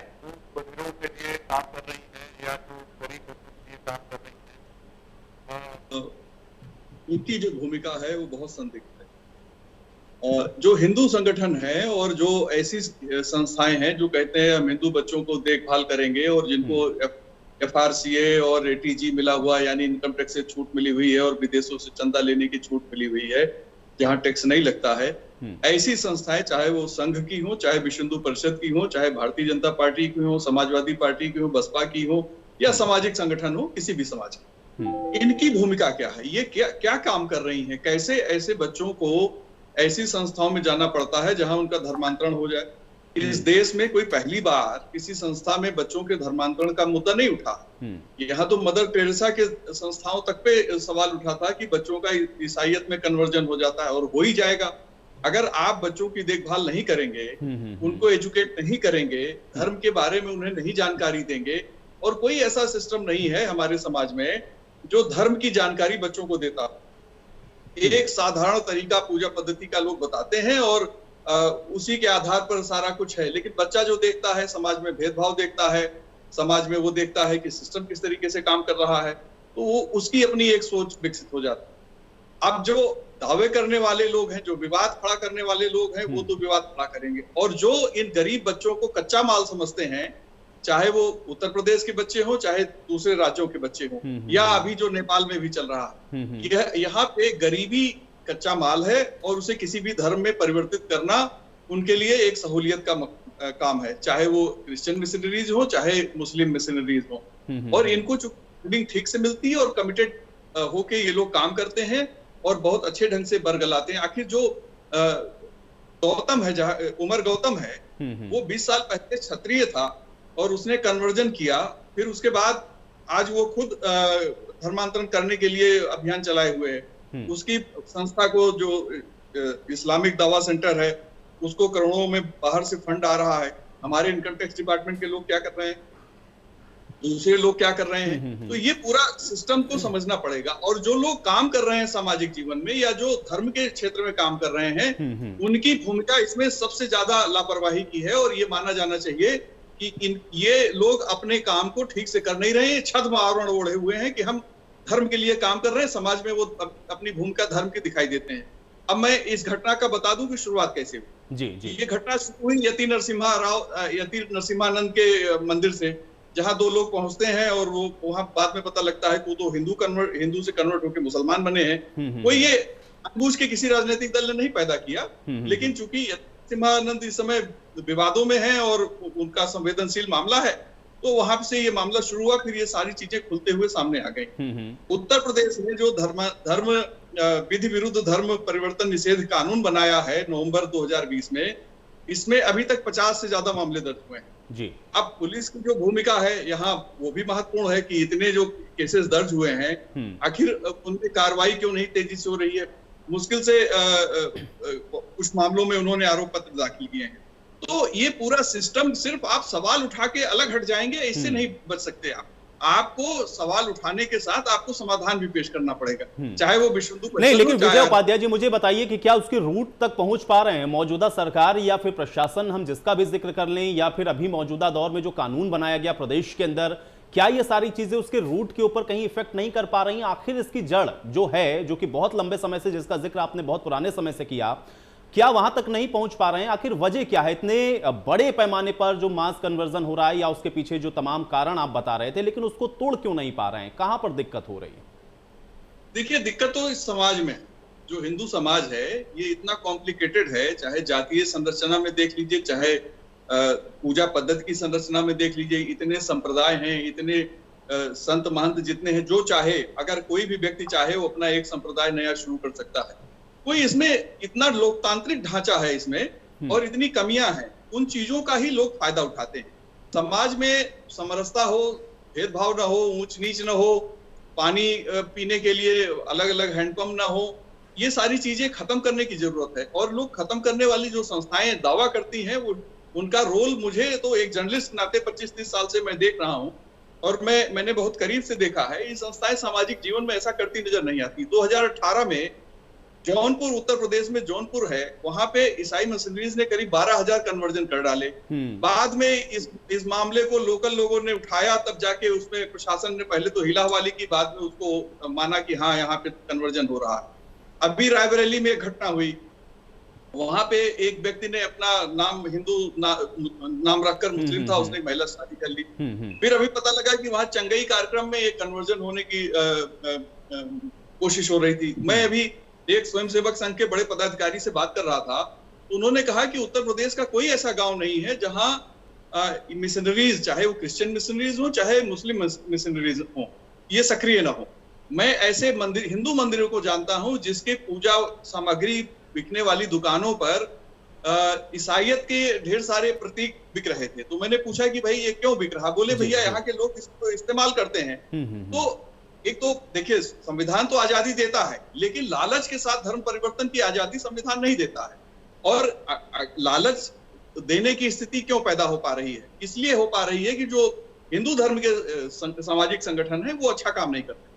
बच्चों के लिए काम कर रही हैं या जो गरीब बच्चों के लिए काम कर रही हैं, उनकी जो भूमिका है वो बहुत संदिग्ध है। जो हिंदू संगठन है और जो ऐसी संस्थाएं हैं जो कहते हैं हम हिंदू बच्चों को देखभाल करेंगे और जिनको FRCA और ATG मिला हुआ, यानी इनकम टैक्स से छूट मिली हुई है और विदेशों से चंदा लेने की छूट मिली हुई है जहां टैक्स नहीं लगता है, ऐसी संस्थाएं चाहे वो संघ की हो, चाहे विश्व हिंदू परिषद की हो, चाहे भारतीय जनता पार्टी की हो, समाजवादी पार्टी की हो, बसपा की हो या सामाजिक संगठन हो किसी भी समाज की, इनकी भूमिका क्या है? ये क्या काम कर रही है? कैसे ऐसे बच्चों को ऐसी संस्थाओं में जाना पड़ता है जहां उनका धर्मांतरण हो जाए? इस देश में कोई पहली बार किसी संस्था में बच्चों के धर्मांतरण का मुद्दा नहीं उठा। यहाँ तो मदर टेरेसा के संस्थाओं तक पे सवाल उठा था कि बच्चों का ईसाईयत में कन्वर्जन हो जाता है, और हो ही जाएगा अगर आप बच्चों की देखभाल नहीं करेंगे, उनको एजुकेट नहीं करेंगे, धर्म के बारे में उन्हें नहीं जानकारी देंगे। और कोई ऐसा सिस्टम नहीं है हमारे समाज में जो धर्म की जानकारी बच्चों को देता। एक साधारण तरीका पूजा पद्धति का लोग बताते हैं और उसी के आधार पर सारा कुछ है, लेकिन बच्चा जो देखता है समाज में भेदभाव देखता है, समाज में वो देखता है कि सिस्टम किस तरीके से काम कर रहा है, तो वो उसकी अपनी एक सोच विकसित हो जाती है। अब जो दावे करने वाले लोग हैं, जो विवाद खड़ा करने वाले लोग हैं, वो तो विवाद खड़ा करेंगे, और जो इन गरीब बच्चों को कच्चा माल समझते हैं, चाहे वो उत्तर प्रदेश के बच्चे हो, चाहे दूसरे राज्यों के बच्चे हो, या अभी जो नेपाल में भी चल रहा है, यहाँ पे गरीबी कच्चा माल है और उसे किसी भी धर्म में परिवर्तित करना उनके लिए एक सहूलियत का काम है, चाहे वो क्रिश्चियन मिशनरीज हो चाहे मुस्लिम मिशनरीज हो। और इनको फंडिंग ठीक से मिलती है और कमिटेड होके ये लोग काम करते हैं और बहुत अच्छे ढंग से बरगलाते हैं। आखिर जो गौतम है, उमर गौतम है, वो 20 साल पहले क्षत्रिय था और उसने कन्वर्जन किया, फिर उसके बाद आज वो खुद धर्मांतरण करने के लिए अभियान चलाए हुए है। उसकी संस्था को जो इस्लामिक दावा सेंटर है उसको करोड़ों में बाहर से फंड आ रहा है। हमारे इनकम टैक्स डिपार्टमेंट के लोग क्या कर रहे हैं, दूसरे लोग क्या कर रहे हैं, तो ये पूरा सिस्टम को समझना पड़ेगा। और जो लोग काम कर रहे हैं सामाजिक जीवन में या जो धर्म के क्षेत्र में काम कर रहे हैं, उनकी भूमिका इसमें सबसे ज्यादा लापरवाही की है। और ये माना जाना चाहिए कि ये लोग अपने काम को ठीक से कर नहीं रहे हैं, छद्म आवरण ओढ़े हुए हैं कि हम धर्म के लिए काम कर रहे हैं, समाज में वो अपनी भूमिका धर्म की दिखाई देते हैं। अब मैं इस घटना का बता दूं कि शुरुआत कैसे हुई। जी। ये घटना शुरू हुई यति नरसिम्हानंद के मंदिर से, जहां 2 लोग पहुंचते हैं और वो वहां बाद में पता लगता है कि वो तो हिंदू से कन्वर्ट होकर मुसलमान बने हैं। कोई ये जानबूझ के किसी राजनीतिक दल ने नहीं पैदा किया, लेकिन चूंकि नरसिम्हानंद इस समय विवादों में है और उनका संवेदनशील मामला है, तो वहां से ये मामला शुरू हुआ। फिर ये सारी चीजें खुलते हुए सामने आ गई। उत्तर प्रदेश में जो धर्म विधि विरुद्ध धर्म परिवर्तन निषेध कानून बनाया है नवंबर 2020 में, इसमें अभी तक 50 से ज्यादा मामले दर्ज हुए हैं। जी। अब पुलिस की जो भूमिका है यहाँ वो भी महत्वपूर्ण है कि इतने जो केसेस दर्ज हुए हैं, आखिर उनकी कार्रवाई क्यों नहीं तेजी से हो रही है। मुश्किल से कुछ मामलों में उन्होंने आरोप पत्र दाखिल किए हैं। तो ये पूरा सिस्टम, सिर्फ आप सवाल उठा के अलग हट जाएंगे, इससे नहीं बच सकते आप। आपको सवाल उठाने के साथ आपको समाधान भी पेश करना पड़ेगा, चाहे वो विश्व हिंदू नहीं। लेकिन विजय उपाध्याय जी, मुझे बताइए कि क्या उसके रूट तक पहुंच पा रहे हैं मौजूदा सरकार या फिर प्रशासन, हम जिसका भी जिक्र कर लें, या फिर अभी मौजूदा दौर में जो कानून बनाया गया प्रदेश के अंदर, क्या ये सारी चीजें उसके रूट के ऊपर कहीं इफेक्ट नहीं कर पा रही? आखिर इसकी जड़ जो है, जो कि बहुत लंबे समय से, जिसका जिक्र आपने बहुत पुराने समय से किया, क्या वहां तक नहीं पहुंच पा रहे हैं? आखिर वजह क्या है? इतने बड़े पैमाने पर जो मास कन्वर्जन हो रहा है या उसके पीछे जो तमाम कारण आप बता रहे थे, लेकिन उसको तोड़ क्यों नहीं पा रहे हैं? कहां पर दिक्कत हो रही है? देखिए, दिक्कत तो इस समाज में, जो हिंदू समाज है, ये इतना कॉम्प्लिकेटेड है। चाहे जातीय संरचना में देख लीजिए, चाहे पूजा पद्धति की संरचना में देख लीजिए, इतने संप्रदाय हैं, इतने संत महंत जितने हैं, जो चाहे, अगर कोई भी व्यक्ति चाहे वो अपना एक संप्रदाय नया शुरू कर सकता है। कोई इसमें इतना लोकतांत्रिक ढांचा है इसमें और इतनी कमियां हैं, उन चीजों का ही लोग फायदा उठाते हैं। समाज में समरसता हो, भेदभाव ना हो, ऊंच नीच ना हो, पानी पीने के लिए अलग अलग हैंडपंप ना हो, ये सारी चीजें खत्म करने की जरूरत है। और लोग खत्म करने वाली जो संस्थाएं दावा करती हैं, वो उनका रोल मुझे तो एक जर्नलिस्ट नाते 25-30 साल से मैं देख रहा हूं और मैंने बहुत करीब से देखा है। ये संस्थाएं सामाजिक जीवन में ऐसा करती नजर नहीं आती। 2018 में जौनपुर, उत्तर प्रदेश में जौनपुर है, वहां पे ईसाई मिशनरीज ने करीब 12,000 कन्वर्जन कर डाले। बाद में इस मामले को लोकल लोगों ने उठाया, तब जाके उसमें प्रशासन ने पहले तो हिला हवाली की, बाद में उसको माना कि हाँ यहाँ पे कन्वर्जन हो रहा है। अभी रायबरेली में एक घटना हुई, वहां पे एक व्यक्ति ने अपना नाम हिंदू नाम रखकर, मुस्लिम था, उसने महिला से शादी कर ली। फिर अभी पता लगा कि वहां चंगई कार्यक्रम में एक कन्वर्जन होने की कोशिश हो रही थी। मैं अभी एक स्वयंसेवक संघ के बड़े पदाधिकारी से बात कर रहा था, तो उन्होंने कहा कि उत्तर प्रदेश का कोई ऐसा गांव नहीं है जहां मिशनरीज, चाहे वो क्रिश्चियन मिशनरीज हो चाहे मुस्लिम मिशनरीज हो, ये सक्रिय ना हो। मैं ऐसे मंदिर, हिंदू मंदिरों को जानता हूं जिसके पूजा सामग्री बिकने वाली दुकानों पर ईसाइयत के ढेर सारे प्रतीक बिक रहे थे। तो मैंने पूछा कि भाई ये क्यों बिक रहा? बोले भैया यहाँ के लोग इसको इस्तेमाल करते हैं। तो एक तो देखिए, संविधान तो आजादी देता है, लेकिन लालच के साथ धर्म परिवर्तन की आजादी संविधान नहीं देता है। और लालच देने की स्थिति क्यों पैदा हो पा रही है? इसलिए हो पा रही है कि जो हिंदू धर्म के सामाजिक संगठन है वो अच्छा काम नहीं करते।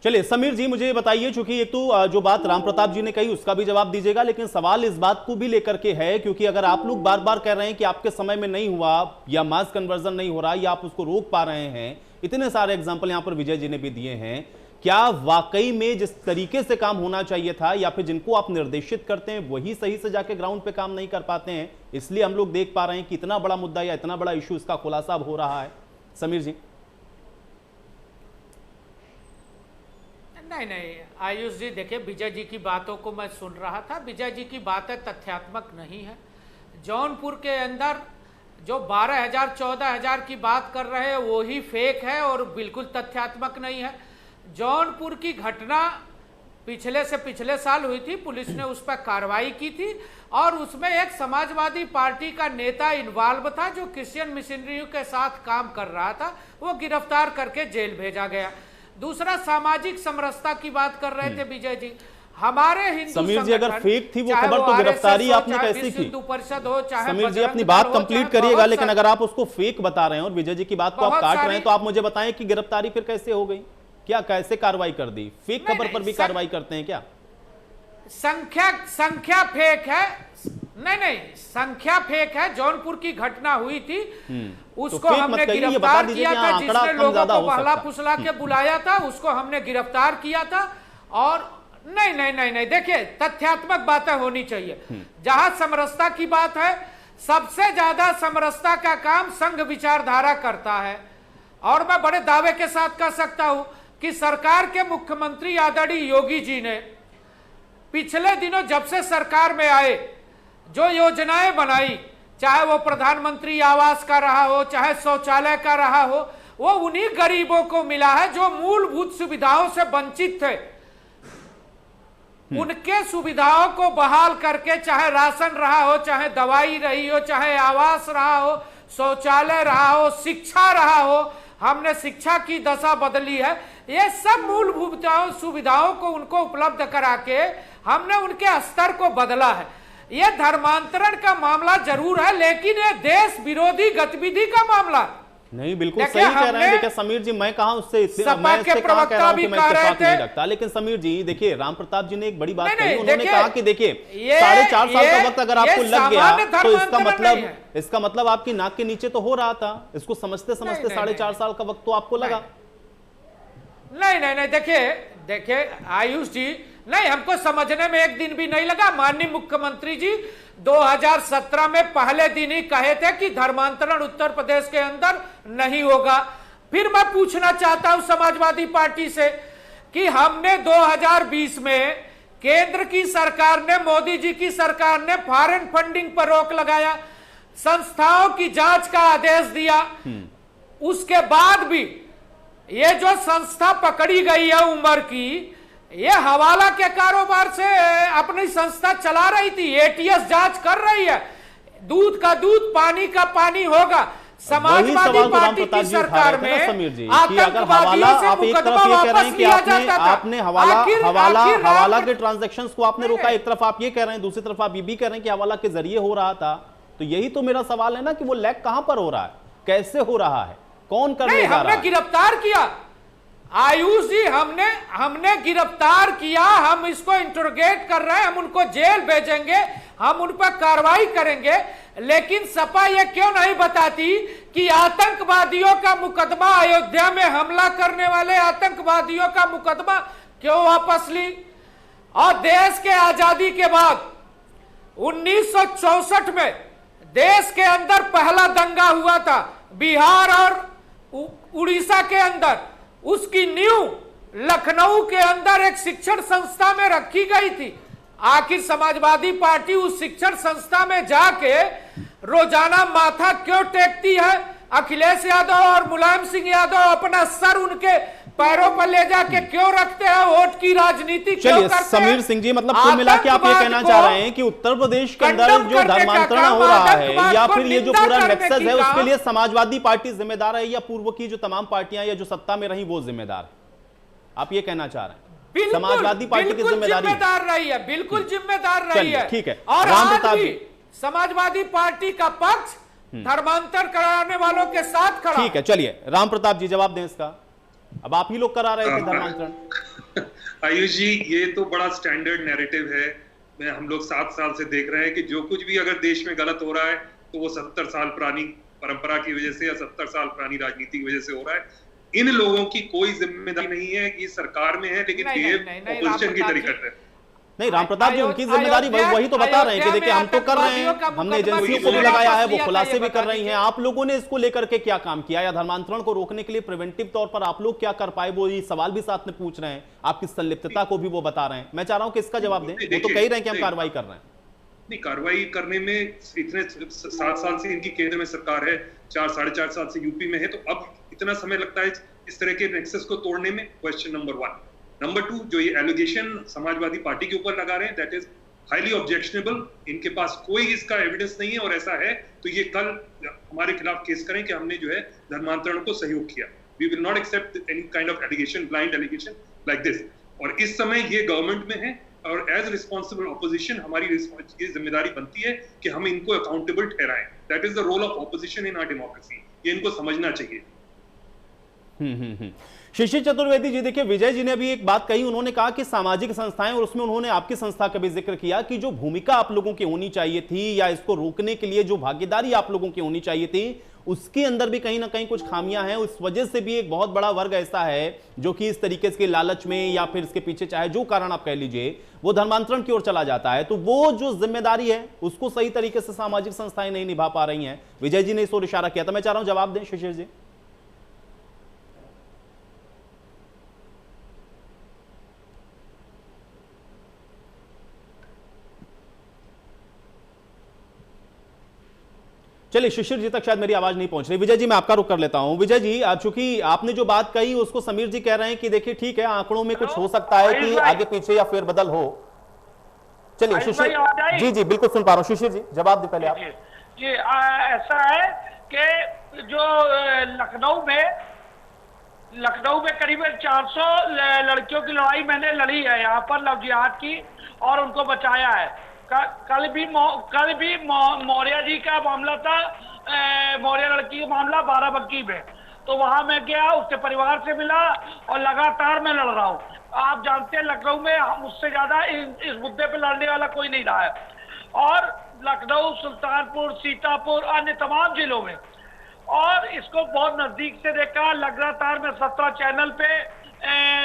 चलिए समीर जी, मुझे बताइए, चूंकि एक तो जो बात राम प्रताप जी ने कही उसका भी जवाब दीजिएगा, लेकिन सवाल इस बात को भी लेकर के है, क्योंकि अगर आप लोग बार बार कह रहे हैं कि आपके समय में नहीं हुआ या मास कन्वर्जन नहीं हो रहा या आप उसको रोक पा रहे हैं, इतने सारे एग्जाम्पल यहां पर विजय जी ने भी दिए हैं, क्या वाकई में जिस तरीके से काम होना चाहिए था या फिर जिनको आप निर्देशित करते हैं वही सही से जाके ग्राउंड पे काम नहीं कर पाते हैं, इसलिए हम लोग देख पा रहे हैं कि इतना बड़ा मुद्दा या इतना बड़ा इश्यू इसका खुलासा हो रहा है? समीर जी। नहीं आयुष जी, देखिए विजय जी की बातों को मैं सुन रहा था, विजय जी की बातें तथ्यात्मक नहीं है। जौनपुर के अंदर जो 12,000 14,000 की बात कर रहे हैं वो ही फेक है और बिल्कुल तथ्यात्मक नहीं है। जौनपुर की घटना पिछले साल हुई थी, पुलिस ने उस पर कार्रवाई की थी और उसमें एक समाजवादी पार्टी का नेता इन्वॉल्व था जो क्रिश्चियन मिशनरियों के साथ काम कर रहा था, वो गिरफ्तार करके जेल भेजा गया। दूसरा, सामाजिक समरसता की बात कर रहे थे विजय जी। हमारे हिंदू समीर जी, अगर फेक थी वो खबर तो गिरफ्तारी आपने कैसी की? हिंदू परिषद हो चाहे समीर जी अपनी बात कंप्लीट करिएगा, लेकिन अगर आप उसको फेक बता रहे हैं और विजय जी की बात को आप काट रहे हैं तो आप मुझे बताएं कि गिरफ्तारी फिर कैसे हो गई? क्या कैसे कार्रवाई कर दी? फेक खबर पर भी कार्रवाई करते हैं क्या? संख्या फेक है? नहीं, संख्या फेक है। जौनपुर की घटना हुई थी, उसको हमने गिरफ्तार किया था, जिसने लोगों को बहला फुसला के बुलाया था उसको हमने गिरफ्तार किया था। और नहीं, देखिए तथ्यात्मक बातें होनी चाहिए। जहां समरसता की बात है, सबसे ज्यादा समरसता का काम संघ विचारधारा करता है और मैं बड़े दावे के साथ कह सकता हूं कि सरकार के मुख्यमंत्री आदरणीय योगी जी ने पिछले दिनों जब से सरकार में आए जो योजनाएं बनाई, चाहे वो प्रधानमंत्री आवास का रहा हो चाहे शौचालय का रहा हो, वो उन्हीं गरीबों को मिला है जो मूलभूत सुविधाओं से वंचित थे। उनके सुविधाओं को बहाल करके, चाहे राशन रहा हो चाहे दवाई रही हो चाहे आवास रहा हो, शौचालय रहा हो, शिक्षा रहा हो, हमने शिक्षा की दशा बदली है। ये सब मूलभूत सुविधाओं को उनको उपलब्ध करा के हमने उनके स्तर को बदला है। ये धर्मांतरण का मामला जरूर है, लेकिन ये देश विरोधी गतिविधि का मामला नहीं। बिल्कुल सही कह रहे हैं। देखिए समीर जी, मैं कहा उससे मैं इससे कहा कह रहा हूं कि मैं इत्तेफाक नहीं रखता, लेकिन समीर जी देखिए राम प्रताप जी ने एक बड़ी बात कही। उन्होंने कहा कि देखिए 4.5 साल का वक्त अगर आपको लग गया तो इसका मतलब आपकी नाक के नीचे तो हो रहा था। इसको समझते 4.5 साल का वक्त तो आपको लगा। नहीं, देखिए आयुष जी, नहीं, हमको समझने में एक दिन भी नहीं लगा। माननीय मुख्यमंत्री जी 2017 में पहले दिन ही कहे थे कि धर्मांतरण उत्तर प्रदेश के अंदर नहीं होगा। फिर मैं पूछना चाहता हूं समाजवादी पार्टी से कि हमने 2020 में केंद्र की सरकार ने, मोदी जी की सरकार ने फॉरेन फंडिंग पर रोक लगाया, संस्थाओं की जांच का आदेश दिया। उसके बाद भी ये जो संस्था पकड़ी गई है उमर की, ये हवाला के कारोबार से अपनी संस्था चला रही थी, एटीएस जांच कर रही है, दूध का दूध पानी का पानी होगा। समाजवादी पार्टी की सरकार में समीर जी कि अगर हवाला, आप एक तरफ ये कह रहे हैं कि आपने हवाला के ट्रांजैक्शंस को आपने रोका, एक तरफ आप ये कह रहे हैं, दूसरी तरफ आप ये भी कह रहे हैं कि हवाला के जरिए हो रहा था। तो यही तो मेरा सवाल है ना कि वो लैग कहां पर हो रहा है, कैसे हो रहा है, कौन करने जा रहा है? हमने गिरफ्तार किया आयुष जी, हमने गिरफ्तार किया, हम इसको इंटरोगेट कर रहे हैं, हम उनको जेल भेजेंगे, हम उन पर कार्रवाई करेंगे। लेकिन सपा ये क्यों नहीं बताती कि आतंकवादियों का मुकदमा, अयोध्या में हमला करने वाले आतंकवादियों का मुकदमा क्यों वापस ली? और देश के आजादी के बाद 1964 में देश के अंदर पहला दंगा हुआ था, बिहार और उड़ीसा के अंदर। उसकी नींव लखनऊ के अंदर एक शिक्षण संस्था में रखी गई थी। आखिर समाजवादी पार्टी उस शिक्षण संस्था में जाके रोजाना माथा क्यों टेकती है? अखिलेश यादव और मुलायम सिंह यादव अपना सर उनके पैरों पर ले जाके क्यों रखते हैं? वोट की राजनीति क्यों करते हैं? समीर सिंह जी, मतलब कुल मिला के आप ये कहना चाह रहे हैं कि उत्तर प्रदेश के अंदर जो धर्मांतरण हो रहा है या फिर ये जो पूरा नेक्सस है उसके लिए समाजवादी पार्टी जिम्मेदार है, या पूर्व की जो तमाम पार्टियां या जो सत्ता में रही वो जिम्मेदार है? आप ये कहना चाह रहे हैं समाजवादी पार्टी की जिम्मेदार रही है, बिल्कुल जिम्मेदार रही है। ठीक है, और आज भी समाजवादी पार्टी का पक्ष धर्मांतर कराने वालों के साथ खड़ा। ठीक है, चलिए राम प्रताप जी जवाब दें इसका। अब आप ही लोग करा रहे थे धर्मांतरण। आयुष जी, ये तो बड़ा स्टैंडर्ड नैरेटिव है। हम लोग 7 साल से देख रहे हैं कि जो कुछ भी अगर देश में गलत हो रहा है तो वो 70 साल पुरानी परंपरा की वजह से या 70 साल पुरानी राजनीति की वजह से हो रहा है। इन लोगों की कोई जिम्मेदारी नहीं है कि सरकार में है, लेकिन ऑपोजिशन की तरीके से नहीं। राम प्रताप जी, उनकी जिम्मेदारी वही तो बता रहे हैं कि देखिए हम तो कर रहे हैं, हमने एजेंसियों को भी लगाया है, वो खुलासे भी कर रही हैं। आप लोगों ने इसको लेकर के क्या काम किया, या धर्मांतरण को रोकने के लिए प्रिवेंटिव तौर पर आप लोग क्या कर पाए? वो ये सवाल भी साथ में पूछ रहे हैं, आपकी संलिप्तता को भी वो बता रहे हैं। मैं चाह रहा हूं कि इसका जवाब दें। वो तो कह रहे हैं कि हम कार्रवाई कर रहे हैं। नहीं, कार्रवाई करने में इतने 7 साल से इनकी केंद्र में सरकार है, 4-4.5 साल से यूपी में है, तो अब इतना समय लगता है इस तरह के नेक्सस को तोड़ने में? Question number 1। नंबर 2, जो ये एलिगेशन समाजवादी पार्टी के ऊपर लगा रहे हैं, दैट इज हाईली ऑब्जेक्शनेबल। इनके पास कोई इसका एविडेंस नहीं है, और ऐसा है तो ये कल हमारे खिलाफ केस करें कि हमने जो है धर्मांतरण को सहयोग किया। We will not accept any kind of allegation, blind allegation like this. और इस समय ये गवर्नमेंट में है, और एज रिस्पॉन्सिबल ऑपोजिशन हमारी ये जिम्मेदारी बनती है कि हम इनको अकाउंटेबल ठहराएं। That is the role of opposition in our democracy. ये इनको समझना चाहिए। शिशिर चतुर्वेदी जी, देखिए विजय जी ने अभी एक बात कही, उन्होंने कहा कि सामाजिक संस्थाएं, और उसमें उन्होंने आपकी संस्था का भी जिक्र किया कि जो भूमिका आप लोगों की होनी चाहिए थी या इसको रोकने के लिए जो भागीदारी आप लोगों की होनी चाहिए थी, उसके अंदर भी कहीं ना कहीं कुछ खामियां हैं। उस वजह से भी एक बहुत बड़ा वर्ग ऐसा है जो कि इस तरीके से लालच में या फिर इसके पीछे चाहे जो कारण आप कह लीजिए, वो धर्मांतरण की ओर चला जाता है। तो वो जो जिम्मेदारी है उसको सही तरीके से सामाजिक संस्थाएं नहीं निभा पा रही हैं। विजय जी ने इस ओर इशारा किया था। मैं चाह रहा हूं जवाब दें शिशिर जी। चलिए, शिशिर जी तक शायद मेरी आवाज नहीं पहुंच रही। विजय जी, मैं आपका रुख कर लेता हूं। विजय जी, चूंकि आपने जो बात कही उसको समीर जी कह रहे हैं कि देखिए ठीक है, आंकड़ों में कुछ हो सकता है कि आगे पीछे या फेरबदल हो। चलिए शिशिर जी, जी बिल्कुल सुन पा रहा हूं। शिशिर जी जवाब दे पहले आप। जी ऐसा है कि जो लखनऊ में करीब 400 लड़कियों की लड़ाई मैंने लड़ी है यहाँ पर, लव जिहाद की, और उनको बचाया है। कल भी मौर्य जी का मामला था, मौर्य लड़की का मामला बाराबंकी में, तो वहां मैं गया, उसके परिवार से मिला, और लगातार मैं लड़ रहा हूँ। आप जानते हैं लखनऊ में मुझसे ज्यादा इस मुद्दे पे लड़ने वाला कोई नहीं रहा है, और लखनऊ, सुल्तानपुर, सीतापुर, अन्य तमाम जिलों में, और इसको बहुत नजदीक से देखा। लगातार मैं 17 चैनल पे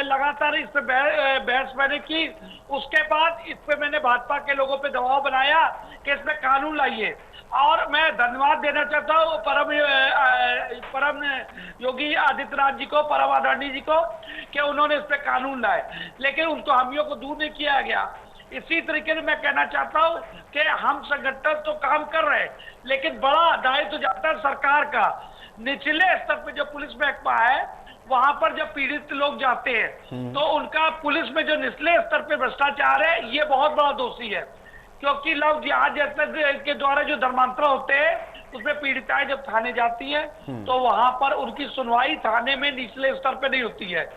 लगातार इस पे बहस मैंने की। उसके बाद इस पे मैंने भाजपा के लोगों पे दबाव बनाया कि इसमें कानून लाइए, और मैं धन्यवाद देना चाहता हूँ परम योगी आदित्यनाथ जी को, परम आदरणीय जी को, कि उन्होंने इस पे कानून लाए, लेकिन उनको हामियों को दूर नहीं किया गया। इसी तरीके से मैं कहना चाहता हूँ कि हम संगठन तो काम कर रहे हैं, लेकिन बड़ा दायित्व जाता है सरकार का। निचले स्तर पे जो पुलिस महकमा है वहां पर जब पीड़ित लोग जाते हैं तो उनका पुलिस में जो निचले स्तर पे भ्रष्टाचार है, ये बहुत बड़ा दोषी है। क्योंकि लव जिहाद जैसे के द्वारा जो धर्मांतरण होते हैं, उसमें पीड़िताएं जब थाने जाती हैं तो वहां पर उनकी सुनवाई थाने में निचले स्तर पे नहीं होती है।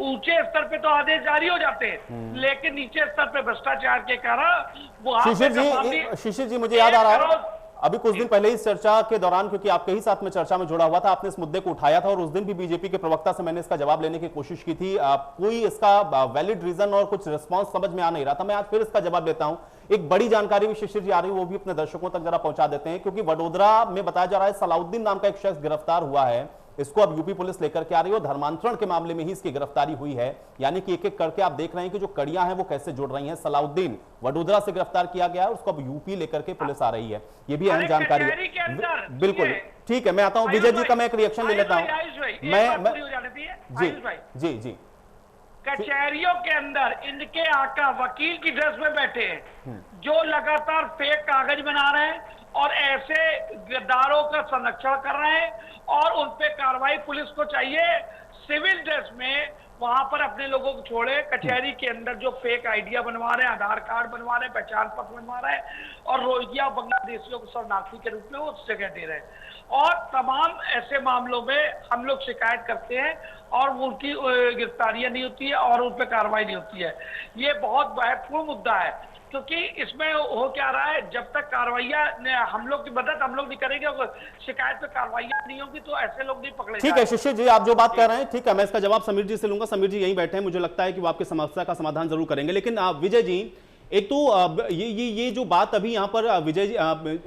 ऊंचे स्तर पे तो आदेश जारी हो जाते हैं, लेकिन नीचे स्तर पे भ्रष्टाचार के कारण वहां शिशिर जी मुझे याद आ रहा है, अभी कुछ दिन पहले इस चर्चा के दौरान, क्योंकि आपके ही साथ में चर्चा में जुड़ा हुआ था, आपने इस मुद्दे को उठाया था और उस दिन भी बीजेपी के प्रवक्ता से मैंने इसका जवाब लेने की कोशिश की थी। कोई इसका वैलिड रीजन और कुछ रिस्पांस समझ में आ नहीं रहा था। मैं आज फिर इसका जवाब देता हूं। एक बड़ी जानकारी भी शिशिर जी आ रही है, वो भी अपने दर्शकों तक जरा पहुंचा देते हैं, क्योंकि वडोदरा में बताया जा रहा है सलाउद्दीन नाम का एक शख्स गिरफ्तार हुआ है। इसको अब यूपी पुलिस लेकर के आ रही है और धर्मांतरण के मामले में ही इसकी गिरफ्तारी हुई है। यानी कि एक एक करके आप देख रहे हैं कि जो कड़ियां हैं वो कैसे जुड़ रही हैं। सलाउद्दीन वडोदरा से गिरफ्तार किया गया है, उसको अब यूपी लेकर के पुलिस आ रही है। ये भी अहम जानकारी है। बिल्कुल ठीक है, मैं आता हूं विजय जी का मैं एक रिएक्शन ले लेता हूं। जी जी जी कचहरियों के अंदर इनके आका वकील की ड्रेस में बैठे हैं, जो लगातार फेक कागज बना रहे हैं और ऐसे गद्दारों का संरक्षण कर रहे हैं, और उन पे कार्रवाई पुलिस को चाहिए सिविल ड्रेस में वहां पर अपने लोगों को छोड़े। कचहरी के अंदर जो फेक आइडिया बनवा रहे हैं, आधार कार्ड बनवा रहे हैं, पहचान पत्र बनवा रहे हैं और रोहिंग्या बांग्लादेशियों को शरणार्थी के रूप में वो जगह दे रहे हैं। और तमाम ऐसे मामलों में हम लोग शिकायत करते हैं और उनकी गिरफ्तारियां नहीं होती है और उन पर कार्रवाई नहीं होती है। ये बहुत महत्वपूर्ण मुद्दा है, क्योंकि इसमें हो क्या रहा है, जब तक कार्रवाइयां हम लोग की मदद हम लोग नहीं करेंगे, शिकायत पे कार्रवाइयां नहीं होगी तो ऐसे लोग नहीं पकड़े। ठीक है शिशिर जी, आप जो बात कर रहे हैं ठीक है, मैं इसका जवाब समीर जी से लूंगा। समीर जी यहीं बैठे हैं, मुझे लगता है कि वो आपकी समस्या का समाधान जरूर करेंगे। लेकिन विजय जी, एक तो ये जो बात अभी यहाँ पर विजय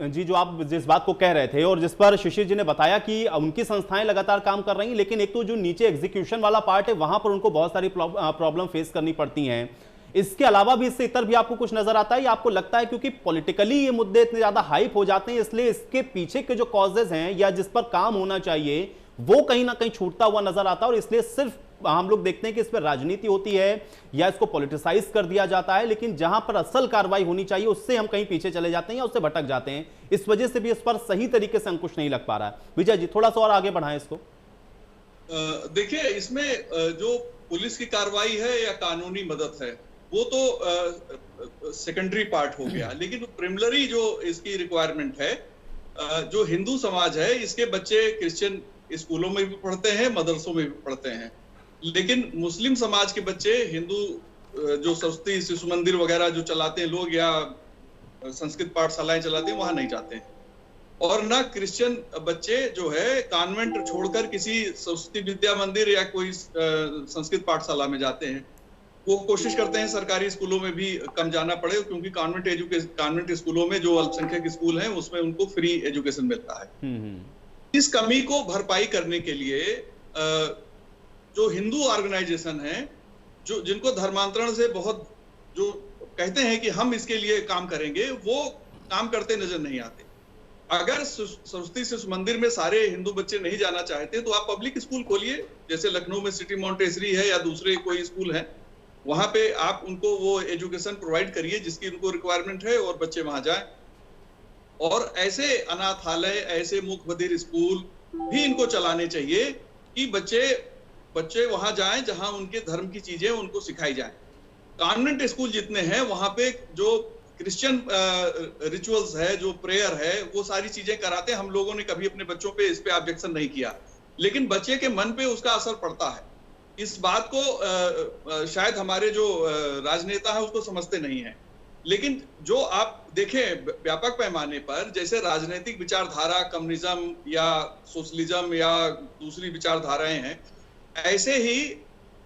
जी जो आप जिस बात को कह रहे थे और जिस पर शिशिर जी ने बताया कि उनकी संस्थाएं लगातार काम कर रही हैं, लेकिन एक तो जो नीचे एग्जीक्यूशन वाला पार्ट है वहां पर उनको बहुत सारी प्रॉब्लम फेस करनी पड़ती हैं। इसके अलावा भी इससे इतर भी आपको कुछ नजर आता है या आपको लगता है क्योंकि पॉलिटिकली ये मुद्दे इतने ज्यादा हाइप हो जाते हैं इसलिए इसके पीछे के जो कॉजेज हैं या जिस पर काम होना चाहिए वो कहीं ना कहीं छूटता हुआ नजर आता है और इसलिए सिर्फ हम लोग देखते हैं कि इस पर राजनीति होती है या इसको पॉलिटिसाइज कर दिया जाता है, लेकिन जहां पर असल कार्रवाई होनी चाहिए उससे हम कहीं पीछे चले जाते हैं या उससे भटक जाते हैं। इस वजह से भी इस पर सही तरीके से अंकुश नहीं लग पा रहा है। विजय जी थोड़ा सा और आगे बढ़ाएं इसको। देखिए, इसमें जो पुलिस की कार्रवाई है या कानूनी मदद है वो तो सेकेंडरी पार्ट हो गया, लेकिन प्रिमिलरी जो इसकी रिक्वायरमेंट है, जो हिंदू समाज है इसके बच्चे क्रिश्चियन स्कूलों में भी पढ़ते हैं, मदरसों में भी पढ़ते हैं, लेकिन मुस्लिम समाज के बच्चे हिंदू जो सरस्वती शिशु मंदिर वगैरह जो चलाते हैं लोग या संस्कृत पाठशालाएं चलाते हैं वहां नहीं जाते हैं। और ना क्रिश्चियन बच्चे जो है कॉन्वेंट छोड़कर किसी सरस्वती विद्या मंदिर या कोई संस्कृत पाठशाला में जाते हैं। वो कोशिश करते हैं सरकारी स्कूलों में भी कम जाना पड़े, क्योंकि कॉन्वेंट स्कूलों में जो अल्पसंख्यक स्कूल हैं उसमें उनको फ्री एजुकेशन मिलता है। इस कमी को भरपाई करने के लिए जो हिंदू ऑर्गेनाइजेशन है जो जिनको धर्मांतरण से बहुत जो कहते हैं कि हम इसके लिए काम करेंगे, वो काम करते नजर नहीं आते। अगर सरस्वती शिशु मंदिर में सारे हिंदू बच्चे नहीं जाना चाहते तो आप पब्लिक स्कूल खोलिए, जैसे लखनऊ में सिटी मॉन्टेसरी है या दूसरे कोई स्कूल है, वहां पे आप उनको वो एजुकेशन प्रोवाइड करिए जिसकी उनको रिक्वायरमेंट है और बच्चे वहां जाएं। और ऐसे अनाथालय, ऐसे मूक बधिर स्कूल भी इनको चलाने चाहिए कि बच्चे वहां जाएं जहां उनके धर्म की चीजें उनको सिखाई जाएं। कॉन्वेंट स्कूल जितने हैं वहां पे जो क्रिश्चियन रिचुअल्स है, जो प्रेयर है, वो सारी चीजें कराते हैं। हम लोगों ने कभी अपने बच्चों पे इस पे ऑब्जेक्शन नहीं किया, लेकिन बच्चे के मन पे उसका असर पड़ता है। इस बात को शायद हमारे जो राजनेता है उसको समझते नहीं है, लेकिन जो आप देखें व्यापक पैमाने पर, जैसे राजनीतिक विचारधारा कम्युनिज्म या सोशलिज्म या दूसरी विचारधाराएं हैं, ऐसे ही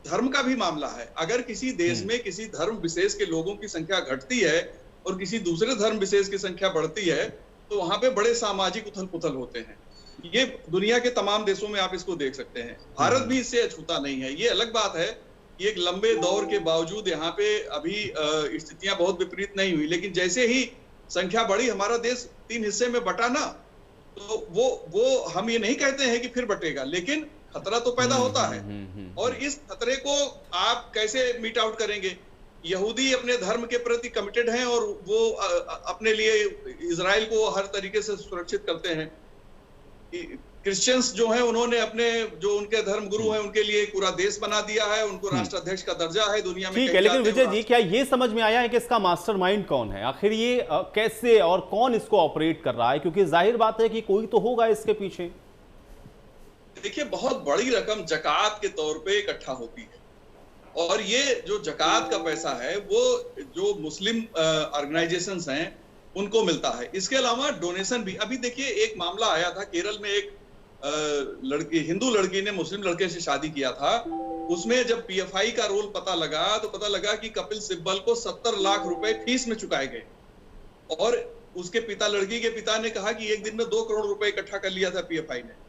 धर्म का भी मामला है। अगर किसी देश में किसी धर्म विशेष के लोगों की संख्या घटती है और किसी दूसरे धर्म विशेष की संख्या बढ़ती है तो वहां पे बड़े सामाजिक उथल पुथल होते हैं। ये दुनिया के तमाम देशों में आप इसको देख सकते हैं। भारत भी इससे अछूता नहीं है। ये अलग बात है कि एक लंबे दौर के बावजूद यहाँ पे अभी स्थितियां बहुत विपरीत नहीं हुई, लेकिन जैसे ही संख्या बढ़ी, हमारा देश 3 हिस्से में बटा ना, तो वो हम ये नहीं कहते हैं कि फिर बटेगा, लेकिन खतरा तो पैदा होता है। और इस खतरे को आप कैसे मीट आउट करेंगे? यहूदी अपने धर्म के प्रति कमिटेड हैं और वो अपने लिए इजराइल को हर तरीके से सुरक्षित करते हैं। क्रिश्चियंस जो हैं उन्होंने अपने जो उनके धर्म गुरु हैं उनके लिए पूरा देश बना दिया है, उनको राष्ट्राध्यक्ष का दर्जा है दुनिया में। ठीक है, लेकिन विजय जी क्या ये समझ में आया है कि इसका मास्टरमाइंड कौन है? आखिर ये कैसे और कौन इसको ऑपरेट कर रहा है? क्योंकि जाहिर बात है कि कोई तो होगा इसके पीछे। देखिए, बहुत बड़ी रकम जकात के तौर पे इकट्ठा होती है और ये जो जकात का पैसा है वो जो मुस्लिम ऑर्गेनाइजेशंस हैं उनको मिलता है। इसके अलावा डोनेशन भी। अभी देखिए, एक मामला आया था केरल में, एक लड़की, हिंदू लड़की ने मुस्लिम लड़के से शादी किया था। उसमें जब पीएफआई का रोल पता लगा तो पता लगा कि कपिल सिब्बल को 70 लाख रुपए फीस में चुकाए गए और उसके पिता, लड़की के पिता ने कहा कि एक दिन में 2 करोड़ रुपए इकट्ठा कर लिया था पीएफआई ने।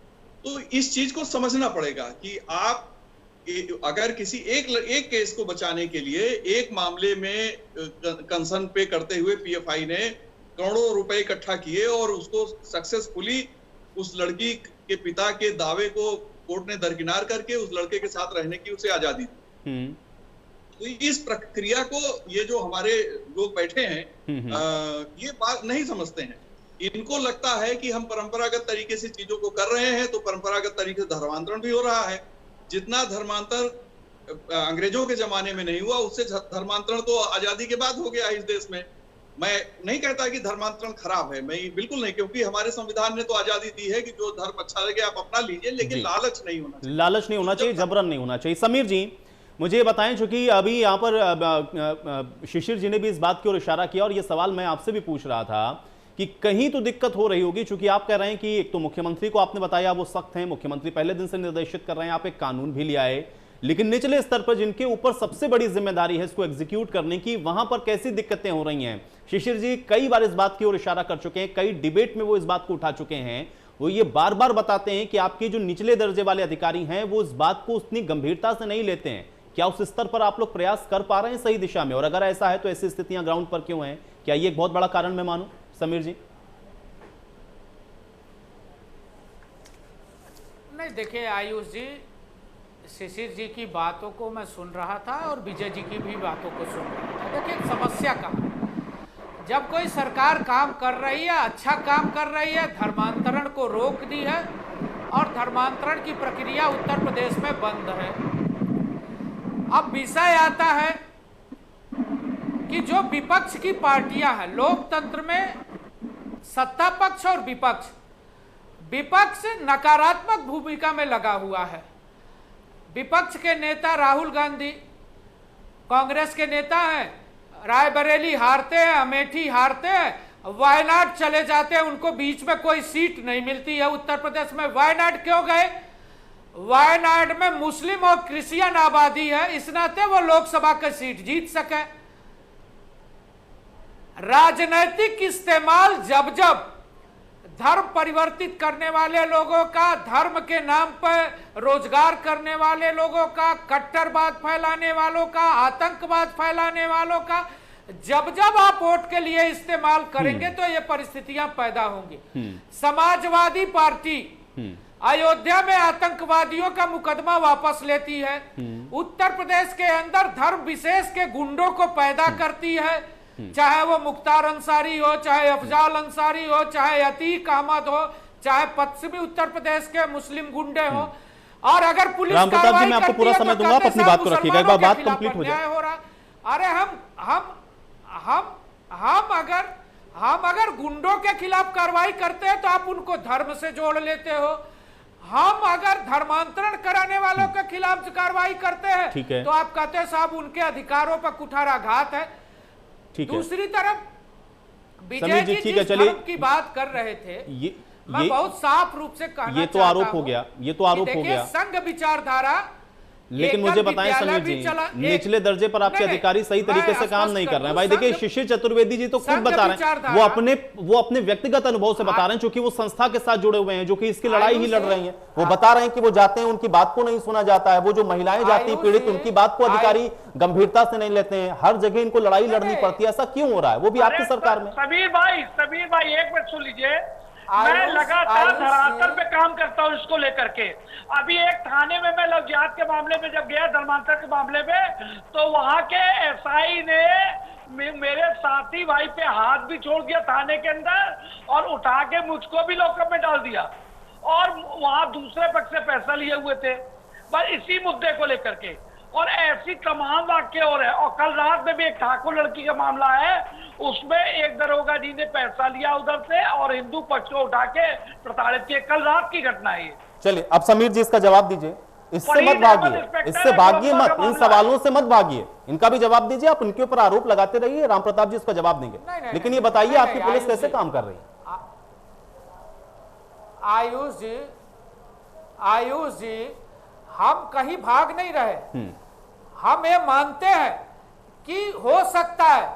तो इस चीज को समझना पड़ेगा कि आप अगर किसी एक केस को बचाने के लिए एक मामले में कंसर्न पे करते हुए पीएफआई ने करोड़ों रुपए इकट्ठा किए और उसको सक्सेसफुली उस लड़की के पिता के दावे को कोर्ट ने दरकिनार करके उस लड़के के साथ रहने की उसे आजादी दी। तो इस प्रक्रिया को ये जो हमारे लोग बैठे हैं ये बात नहीं समझते हैं। इनको लगता है कि हम परंपरागत तरीके से चीजों को कर रहे हैं तो परंपरागत तरीके से धर्मांतरण भी हो रहा है। जितना धर्मांतर अंग्रेजों के जमाने में नहीं हुआ, उससे धर्मांतरण तो आजादी के बाद हो गया इस देश में। मैं नहीं कहता कि धर्मांतरण खराब है, मैं बिल्कुल नहीं, क्योंकि हमारे संविधान ने तो आजादी दी है कि जो धर्म अच्छा लगे आप अपना लीजिए, लेकिन लालच नहीं होना चाहिए। लालच नहीं होना चाहिए, जबरन नहीं होना चाहिए। समीर जी मुझे ये बताएं, चूंकि अभी यहाँ पर शिशिर जी ने भी इस बात की ओर इशारा किया और ये सवाल मैं आपसे भी पूछ रहा था कि कहीं तो दिक्कत हो रही होगी, चूंकि आप कह रहे हैं कि एक तो मुख्यमंत्री को आपने बताया वो सख्त हैं, मुख्यमंत्री पहले दिन से निर्देशित कर रहे हैं, आप एक कानून भी ले आए, लेकिन निचले स्तर पर जिनके ऊपर सबसे बड़ी जिम्मेदारी है इसको एग्जीक्यूट करने की, वहां पर कैसी दिक्कतें हो रही हैं? शिशिर जी कई बार इस बात की ओर इशारा कर चुके हैं, कई डिबेट में वो इस बात को उठा चुके हैं। वो ये बार बार बताते हैं कि आपके जो निचले दर्जे वाले अधिकारी हैं वो इस बात को उतनी गंभीरता से नहीं लेते हैं। क्या उस स्तर पर आप लोग प्रयास कर पा रहे हैं सही दिशा में? और अगर ऐसा है तो ऐसी स्थितियां ग्राउंड पर क्यों हैं? क्या ये एक बहुत बड़ा कारण मैं मानूं? समीर जी। नहीं, देखिए आयुष जी, शिशिर जी की बातों को मैं सुन रहा था और विजय जी की भी बातों को सुन रहा था। देखिए समस्या का, जब कोई सरकार काम कर रही है, अच्छा काम कर रही है, धर्मांतरण को रोक दी है और धर्मांतरण की प्रक्रिया उत्तर प्रदेश में बंद है। अब विषय आता है कि जो विपक्ष की पार्टियां हैं, लोकतंत्र में सत्ता पक्ष और विपक्ष, विपक्ष नकारात्मक भूमिका में लगा हुआ है। विपक्ष के नेता राहुल गांधी, कांग्रेस के नेता हैं, रायबरेली हारते हैं, अमेठी हारते हैं, वायनाड चले जाते हैं, उनको बीच में कोई सीट नहीं मिलती है उत्तर प्रदेश में। वायनाड क्यों गए? वायनाड में मुस्लिम और क्रिश्चियन आबादी है, इस नाते वो लोकसभा की सीट जीत सके। राजनीतिक इस्तेमाल जब जब धर्म परिवर्तित करने वाले लोगों का, धर्म के नाम पर रोजगार करने वाले लोगों का, कट्टरवाद फैलाने वालों का, आतंकवाद फैलाने वालों का, जब जब आप वोट के लिए इस्तेमाल करेंगे तो ये परिस्थितियां पैदा होंगी। समाजवादी पार्टी अयोध्या में आतंकवादियों का मुकदमा वापस लेती है, उत्तर प्रदेश के अंदर धर्म विशेष के गुंडों को पैदा करती है, चाहे वो मुख्तार अंसारी हो, चाहे अफजाल अंसारी हो, चाहे अतीक अहमद हो, चाहे पश्चिमी उत्तर प्रदेश के मुस्लिम गुंडे हो। और अगर पुलिस कार्रवाई मैं आपको पूरा समय दूंगा, अपनी बात को रखिएगा, एक बार बात कंप्लीट हो जाए। हो रहा, अरे हम अगर गुंडों के खिलाफ कार्रवाई करते हैं तो आप उनको धर्म से जोड़ लेते हो। हम अगर धर्मांतरण कराने वालों के खिलाफ कार्रवाई करते हैं तो आप कहते हैं साहब उनके अधिकारों पर कुठाराघात है। दूसरी तरफ विजय जी जिस धर्म की बात कर रहे थे, मैं बहुत साफ रूप से कहना ये तो आरोप हो गया, ये तो आरोप हो गया। संघ विचारधारा, लेकिन मुझे बताएं समीर जी, निचले दर्जे पर आपके अधिकारी सही तरीके से काम नहीं कर रहे हैं। भाई देखिए, शिशिर चतुर्वेदी जी तो खुद बता रहे हैं, वो अपने व्यक्तिगत अनुभव से बता रहे हैं, क्योंकि वो संस्था के साथ जुड़े हुए हैं, जो कि इसकी लड़ाई ही लड़ रही हैं। वो बता रहे हैं कि वो जाते हैं, उनकी बात को नहीं सुना जाता है, वो जो महिलाएं जाती है पीड़ित, उनकी बात को अधिकारी गंभीरता से नहीं लेते हैं, हर जगह इनको लड़ाई लड़नी पड़ती है। ऐसा क्यों हो रहा है? वो भी आपकी सरकार में। समीर भाई एक मिनट सुन लीजिए, मैं लगातार धरातल पे काम करता हूँ इसको लेकर के। अभी एक थाने में मैं लवजियात के मामले में जब गया, धर्मांतर के मामले में, तो वहां के एसआई ने मेरे साथी भाई पे हाथ भी छोड़ दिया थाने के अंदर और उठा के मुझको भी लॉकअप में डाल दिया। और वहां दूसरे पक्ष से पैसा लिए हुए थे, बस इसी मुद्दे को लेकर के। और ऐसी तमाम वाक्य हो रहे हैं। और कल रात में भी एक ठाकुर लड़की का मामला है, उसमें एक दरोगा जी ने पैसा लिया उधर से और हिंदू पक्ष को उठा के प्रताड़ित किए। कल रात की घटना है ये। चलिए अब समीर जी इसका जवाब दीजिए, इससे मत भागिए, इससे भागिए मत, इन सवालों से मत भागिए, इनका भी जवाब दीजिए। आप इनके ऊपर आरोप लगाते रहिए, राम प्रताप जी इसका जवाब देंगे। लेकिन ये बताइए आपकी पुलिस कैसे काम कर रही है? आयुष जी, हम कहीं भाग नहीं रहे। हम ये मानते हैं कि हो सकता है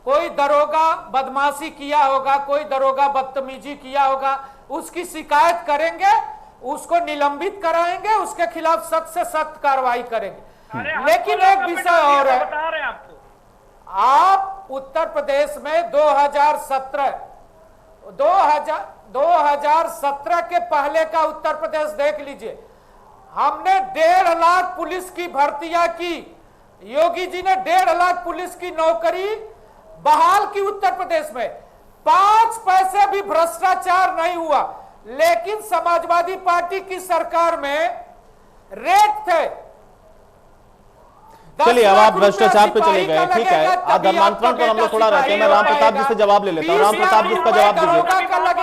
कोई दरोगा बदमाशी किया होगा, कोई दरोगा बदतमीजी किया होगा, उसकी शिकायत करेंगे, उसको निलंबित कराएंगे, उसके खिलाफ सख्त से सख्त कार्रवाई करेंगे। लेकिन एक विषय और है, बता रहे हैं आपको, आप उत्तर प्रदेश में 2017 के पहले का उत्तर प्रदेश देख लीजिए। हमने 1.5 लाख पुलिस की भर्तियां की, योगी जी ने 1.5 लाख पुलिस की नौकरी बहाल की उत्तर प्रदेश में। 5 पैसे भी भ्रष्टाचार नहीं हुआ। लेकिन समाजवादी पार्टी की सरकार में रेट थे। चलिए अब आप भ्रष्टाचार पे चले गए, ठीक है। धर्मांतरण पर हम लोग थोड़ा रहते हैं। मैं राम प्रताप जी से जवाब ले लेता हूँ। राम प्रताप जी इसका जवाब दीजिए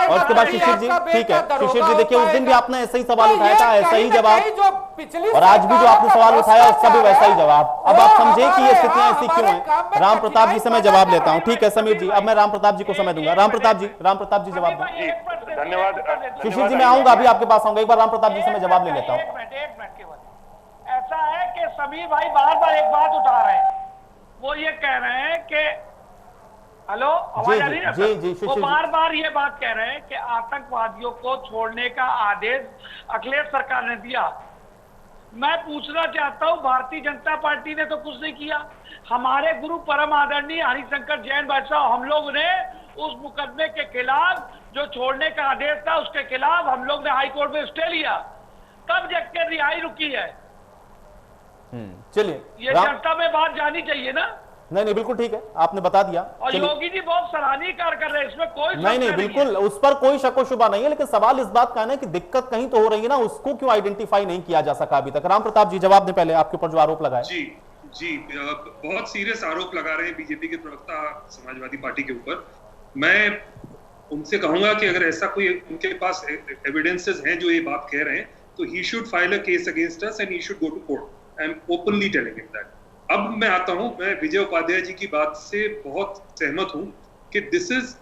और उसके बाद शिशिर जी, ठीक है। शिशिर जी देखिए, उस दिन भी आपने ऐसा ही सवाल उठाया था, ऐसा ही जवाब, और आज भी जो आपने सवाल उठाया उसका भी वैसा ही जवाब। अब आप समझे कि ये स्थितियां ऐसी क्यों हैं। राम प्रताप जी से मैं जवाब लेता हूँ, ठीक है समीर जी। अब मैं राम प्रताप जी को समय दूंगा। राम प्रताप जी जवाब दें। धन्यवाद। शिशिर जी मैं आऊंगा, अभी आपके पास आऊंगा। एक बार राम प्रताप जी से मैं जवाब ले लेता हूँ। एक मिनट केवल। ऐसा है कि समीर भाई बार बार एक बात उठा रहे हैं, वो ये कह रहे हैं कि हेलो, आवाज आ रही है? वो बार बार ये बात कह रहे हैं कि आतंकवादियों को छोड़ने का आदेश अखिलेश सरकार ने दिया। मैं पूछना चाहता हूं, भारतीय जनता पार्टी ने तो कुछ नहीं किया। हमारे गुरु परम आदरणीय हरिशंकर जैन भाई साहब, हम लोग ने उस मुकदमे के खिलाफ जो छोड़ने का आदेश था उसके खिलाफ हम लोग ने हाई कोर्ट में स्टे लिया, तब जाके रिहाई रुकी है। चलिए, ये जनता में बात जानी चाहिए ना। नहीं बिल्कुल ठीक है, आपने बता दिया। और योगी जी बहुत सराहनीय कार्य कर रहे हैं, इसमें कोई नहीं बिल्कुल, उस पर कोई शक व शुबा नहीं है। लेकिन सवाल इस बात का है ना कि दिक्कत कहीं तो हो रही है ना, उसको क्यों आइडेंटिफाई नहीं किया जा सका अभी तक। राम प्रताप जी जवाब दें पहले, आपके ऊपर जो आरोप लगाए। जी बहुत सीरियस आरोप लगा रहे हैं बीजेपी के प्रवक्ता समाजवादी पार्टी के ऊपर। मैं उनसे कहूंगा कि अगर ऐसा कोई उनके पास एविडेंसेस हैं जो ये बात कह रहे हैं, तो he should file a case against us and he should go to court. I am openly telling him that. अब मैं आता हूं, मैं विजय उपाध्याय जी की बात से बहुत सहमत हूं कि दिस इज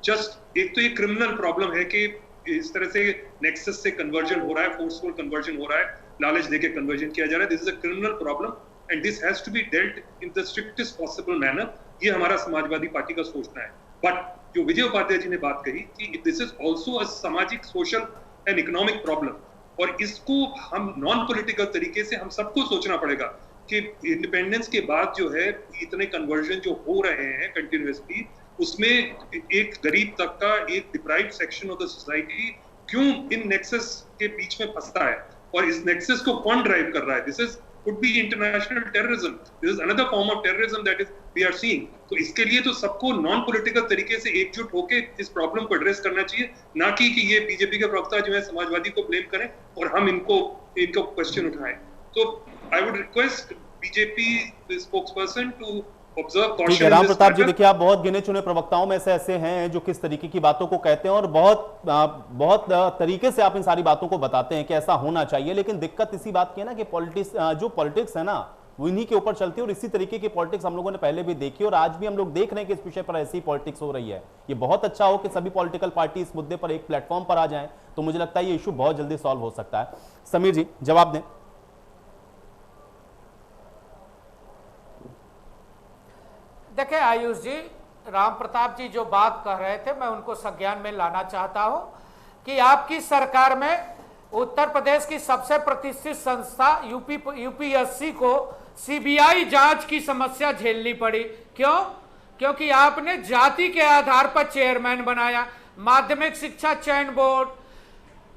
जस्ट, एक तो ये क्रिमिनल प्रॉब्लम है कि इस तरह से नेक्सस से कन्वर्जन हो रहा है, फोर्सफुल कन्वर्जन हो रहा है, लालच देके कन्वर्जन किया जा रहा है। This is a criminal problem and this has to be dealt in the strictest possible manner. ये हमारा समाजवादी पार्टी का सोचना है। बट जो विजय उपाध्याय जी ने बात कही कि दिस इज ऑल्सो अ सामाजिक, सोशल एंड इकोनॉमिक प्रॉब्लम, और इसको हम नॉन पॉलिटिकल तरीके से हम सबको सोचना पड़ेगा कि इंडिपेंडेंस के बाद जो है इतने कन्वर्जन जो हो रहे हैं कंटिन्यूअसली, उसमें एक गरीब तबका, एक deprived section of the society क्यों इन नेक्सस के बीच में फंसता है, और इस नेक्सस को कौन ड्राइव कर रहा है। This is could be international terrorism. This is another form of terrorism that is we are seeing. तो इसके लिए तो सबको नॉन पॉलिटिकल तरीके से एकजुट होकर इस प्रॉब्लम को एड्रेस करना चाहिए, ना कि ये बीजेपी के प्रवक्ता जो है समाजवादी को ब्लेम करें और हम इनको क्वेश्चन उठाएं। तो I would request BJP spokesperson to observe caution. Ram Pratap ji देखिए, आप बहुत गिने चुने प्रवक्ताओं में से ऐसे हैं जो किस तरीके की बातों को कहते हैं और बहुत तरीके से आप इन सारी बातों को बताते हैं कि ऐसा होना चाहिए। लेकिन दिक्कत इसी बात की है ना कि पॉलिटिक्स है ना, वो इन्हीं के ऊपर चलती है, और इसी तरीके की पॉलिटिक्स हम लोगों ने पहले भी देखी और आज भी हम लोग देख रहे हैं कि इस विषय पर ऐसी पॉलिटिक्स हो रही है। ये बहुत अच्छा हो कि सभी पॉलिटिकल पार्टी इस मुद्दे पर एक प्लेटफॉर्म पर आ जाएं, तो मुझे लगता है ये इशू बहुत जल्दी सॉल्व हो सकता है। समीर जी जवाब दें। देखिए आयुष जी, राम प्रताप जी जो बात कह रहे थे मैं उनको संज्ञान में लाना चाहता हूं कि आपकी सरकार में उत्तर प्रदेश की सबसे प्रतिष्ठित संस्था यूपीएससी को सीबीआई जांच की समस्या झेलनी पड़ी। क्यों? क्योंकि आपने जाति के आधार पर चेयरमैन बनाया। माध्यमिक शिक्षा चयन बोर्ड,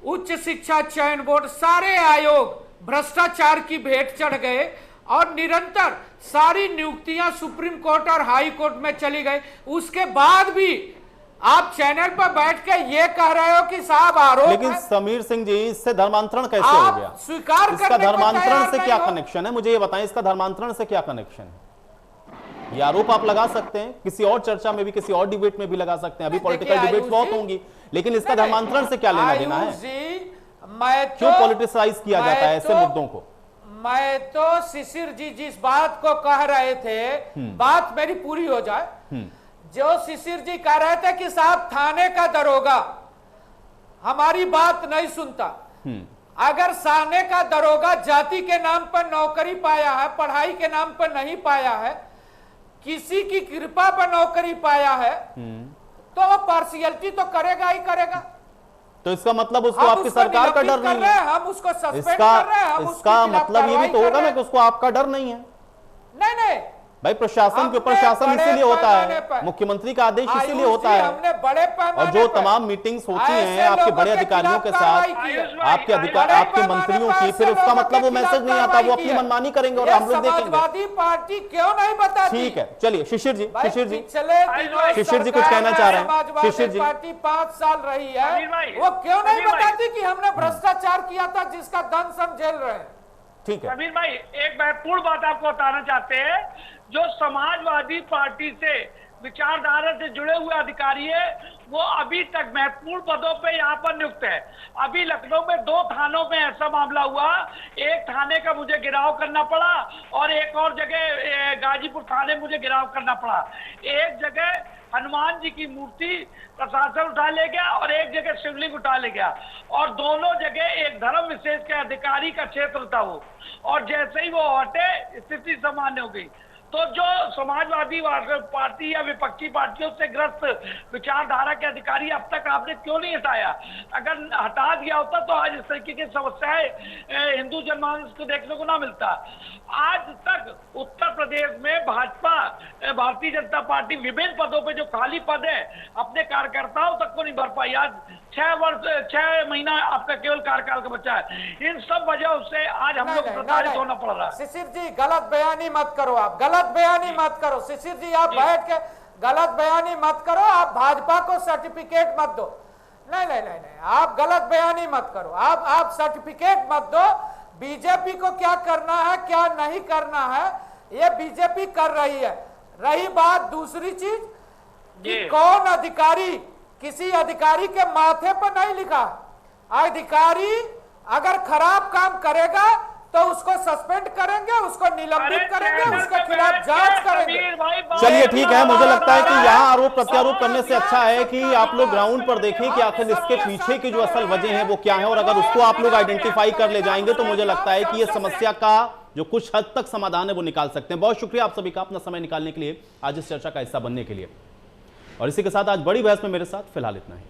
उच्च शिक्षा चयन बोर्ड, सारे आयोग भ्रष्टाचार की भेंट चढ़ गए और निरंतर सारी नियुक्तियां सुप्रीम कोर्ट और हाई कोर्ट में चली गई। उसके बाद भी आप चैनल पर बैठ के ये कह रहे हो कि साहब आरोप लेकिन है। समीर सिंह जी, इससे धर्मांतरण कैसे हो आप गया? स्वीकार इसका करने को धर्मांतरण तैयार से नहीं क्या हो। कनेक्शन है, मुझे ये बताएं, इसका धर्मांतरण से क्या कनेक्शन है? ये आरोप आप लगा सकते हैं, किसी और चर्चा में भी, किसी और डिबेट में भी लगा सकते हैं, अभी पॉलिटिकल देखिए, डिबेट आयुष बहुत जी, होंगी, लेकिन इसका धर्मांतरण से क्या लेना देना आयुष है? जी, मैं तो क्यों पॉलिटिसाइज किया जाता है ऐसे मुद्दों को? मैं तो शिशिर जी जिस बात को कह रहे थे, बात मेरी पूरी हो जाए। जो शिशिर जी कह रहे थे कि साहब थाने का दरोगा हमारी बात नहीं सुनता, अगर थाने का दरोगा जाति के नाम पर नौकरी पाया है, पढ़ाई के नाम पर नहीं पाया है, किसी की कृपा पर नौकरी पाया है, तो वो पार्शियलिटी तो करेगा ही करेगा। तो इसका मतलब उसको आपकी सरकार का डर नहीं है, हम उसको सस्पेंड कर रहे हैं, इसका मतलब ये भी तो होगा ना कि उसको आपका डर नहीं है। नहीं भाई, प्रशासन के ऊपर शासन इसीलिए होता है, मुख्यमंत्री का आदेश इसीलिए होता है, हमने बड़े और जो तमाम मीटिंग्स होती हैं आपके बड़े अधिकारियों के साथ, आपके अधिकार, आपके मंत्रियों की, फिर उसका मतलब वो मैसेज नहीं आता, वो अपनी मनमानी करेंगे और हम लोग देखेंगे। समाजवादी पार्टी क्यों नहीं बताती? ठीक है, चलिए शिशिर जी, शिशिर जी कुछ कहना चाह रहे हैं। शिशिर जी, पार्टी 5 साल रही है, वो क्यों नहीं बताती कि हमने भ्रष्टाचार किया था जिसका दंड हम झेल रहे हैं? ठीक है समीर भाई, एक महत्वपूर्ण बात आपको बताना चाहते हैं। जो समाजवादी पार्टी से विचारधारा से जुड़े हुए अधिकारी है, वो अभी तक महत्वपूर्ण पदों पे यहाँ पर नियुक्त है। अभी लखनऊ में 2 थानों में ऐसा मामला हुआ, एक थाने का मुझे गिराव करना पड़ा और एक और जगह गाजीपुर थाने मुझे गिराव करना पड़ा। एक जगह हनुमान जी की मूर्ति प्रशासन उठा ले गया और एक जगह शिवलिंग उठा ले गया, और दोनों जगह एक धर्म विशेष के अधिकारी का क्षेत्र था वो, और जैसे ही वो हटे स्थिति सामान्य हो गई। तो जो समाजवादी पार्टी या विपक्षी पार्टियों से ग्रस्त विचारधारा के अधिकारी अब तक आपने क्यों नहीं हटाया? अगर हटा दिया होता तो आज इस तरीके की समस्याएं हिंदू जनमानस को देखने को ना मिलता। आज तक उत्तर प्रदेश में भाजपा, भारतीय जनता पार्टी विभिन्न पदों पे जो खाली पद है अपने कार्यकर्ताओं तक को नहीं भर पाई। आज 6 महीना आपका केवल कार्यकाल का बचा है। इन सब वजहों से आज हम लोग प्रताड़ित होना पड़ रहा है। शिशिर जी, गलत बयानी मत करो, आप गलत बयानी मत करो। शिशिर जी, आप बैठ के गलत बयानी मत करो, आप भाजपा को सर्टिफिकेट मत दो। नहीं, आप गलत बयानी मत करो, आप सर्टिफिकेट मत दो। बीजेपी को क्या करना है, क्या नहीं करना है, ये बीजेपी कर रही है। रही बात दूसरी चीज कि कौन अधिकारी, किसी अधिकारी के माथे पर नहीं लिखा। अधिकारी अगर खराब काम करेगा तो उसको सस्पेंड करेंगे, उसको निलंबित करेंगे, उसके खिलाफ जांच करेंगे। चलिए ठीक है, मुझे लगता है कि यहाँ आरोप प्रत्यारोप करने से अच्छा है कि आप लोग ग्राउंड पर देखें कि आखिर इसके पीछे की जो असल वजह है वो क्या है, और अगर उसको आप लोग आइडेंटिफाई कर ले जाएंगे तो मुझे लगता है कि ये समस्या का जो कुछ हद तक समाधान है वो निकाल सकते हैं। बहुत शुक्रिया आप सभी का अपना समय निकालने के लिए, आज इस चर्चा का हिस्सा बनने के लिए। और इसी के साथ आज बड़ी बहस में मेरे साथ फिलहाल इतना ही।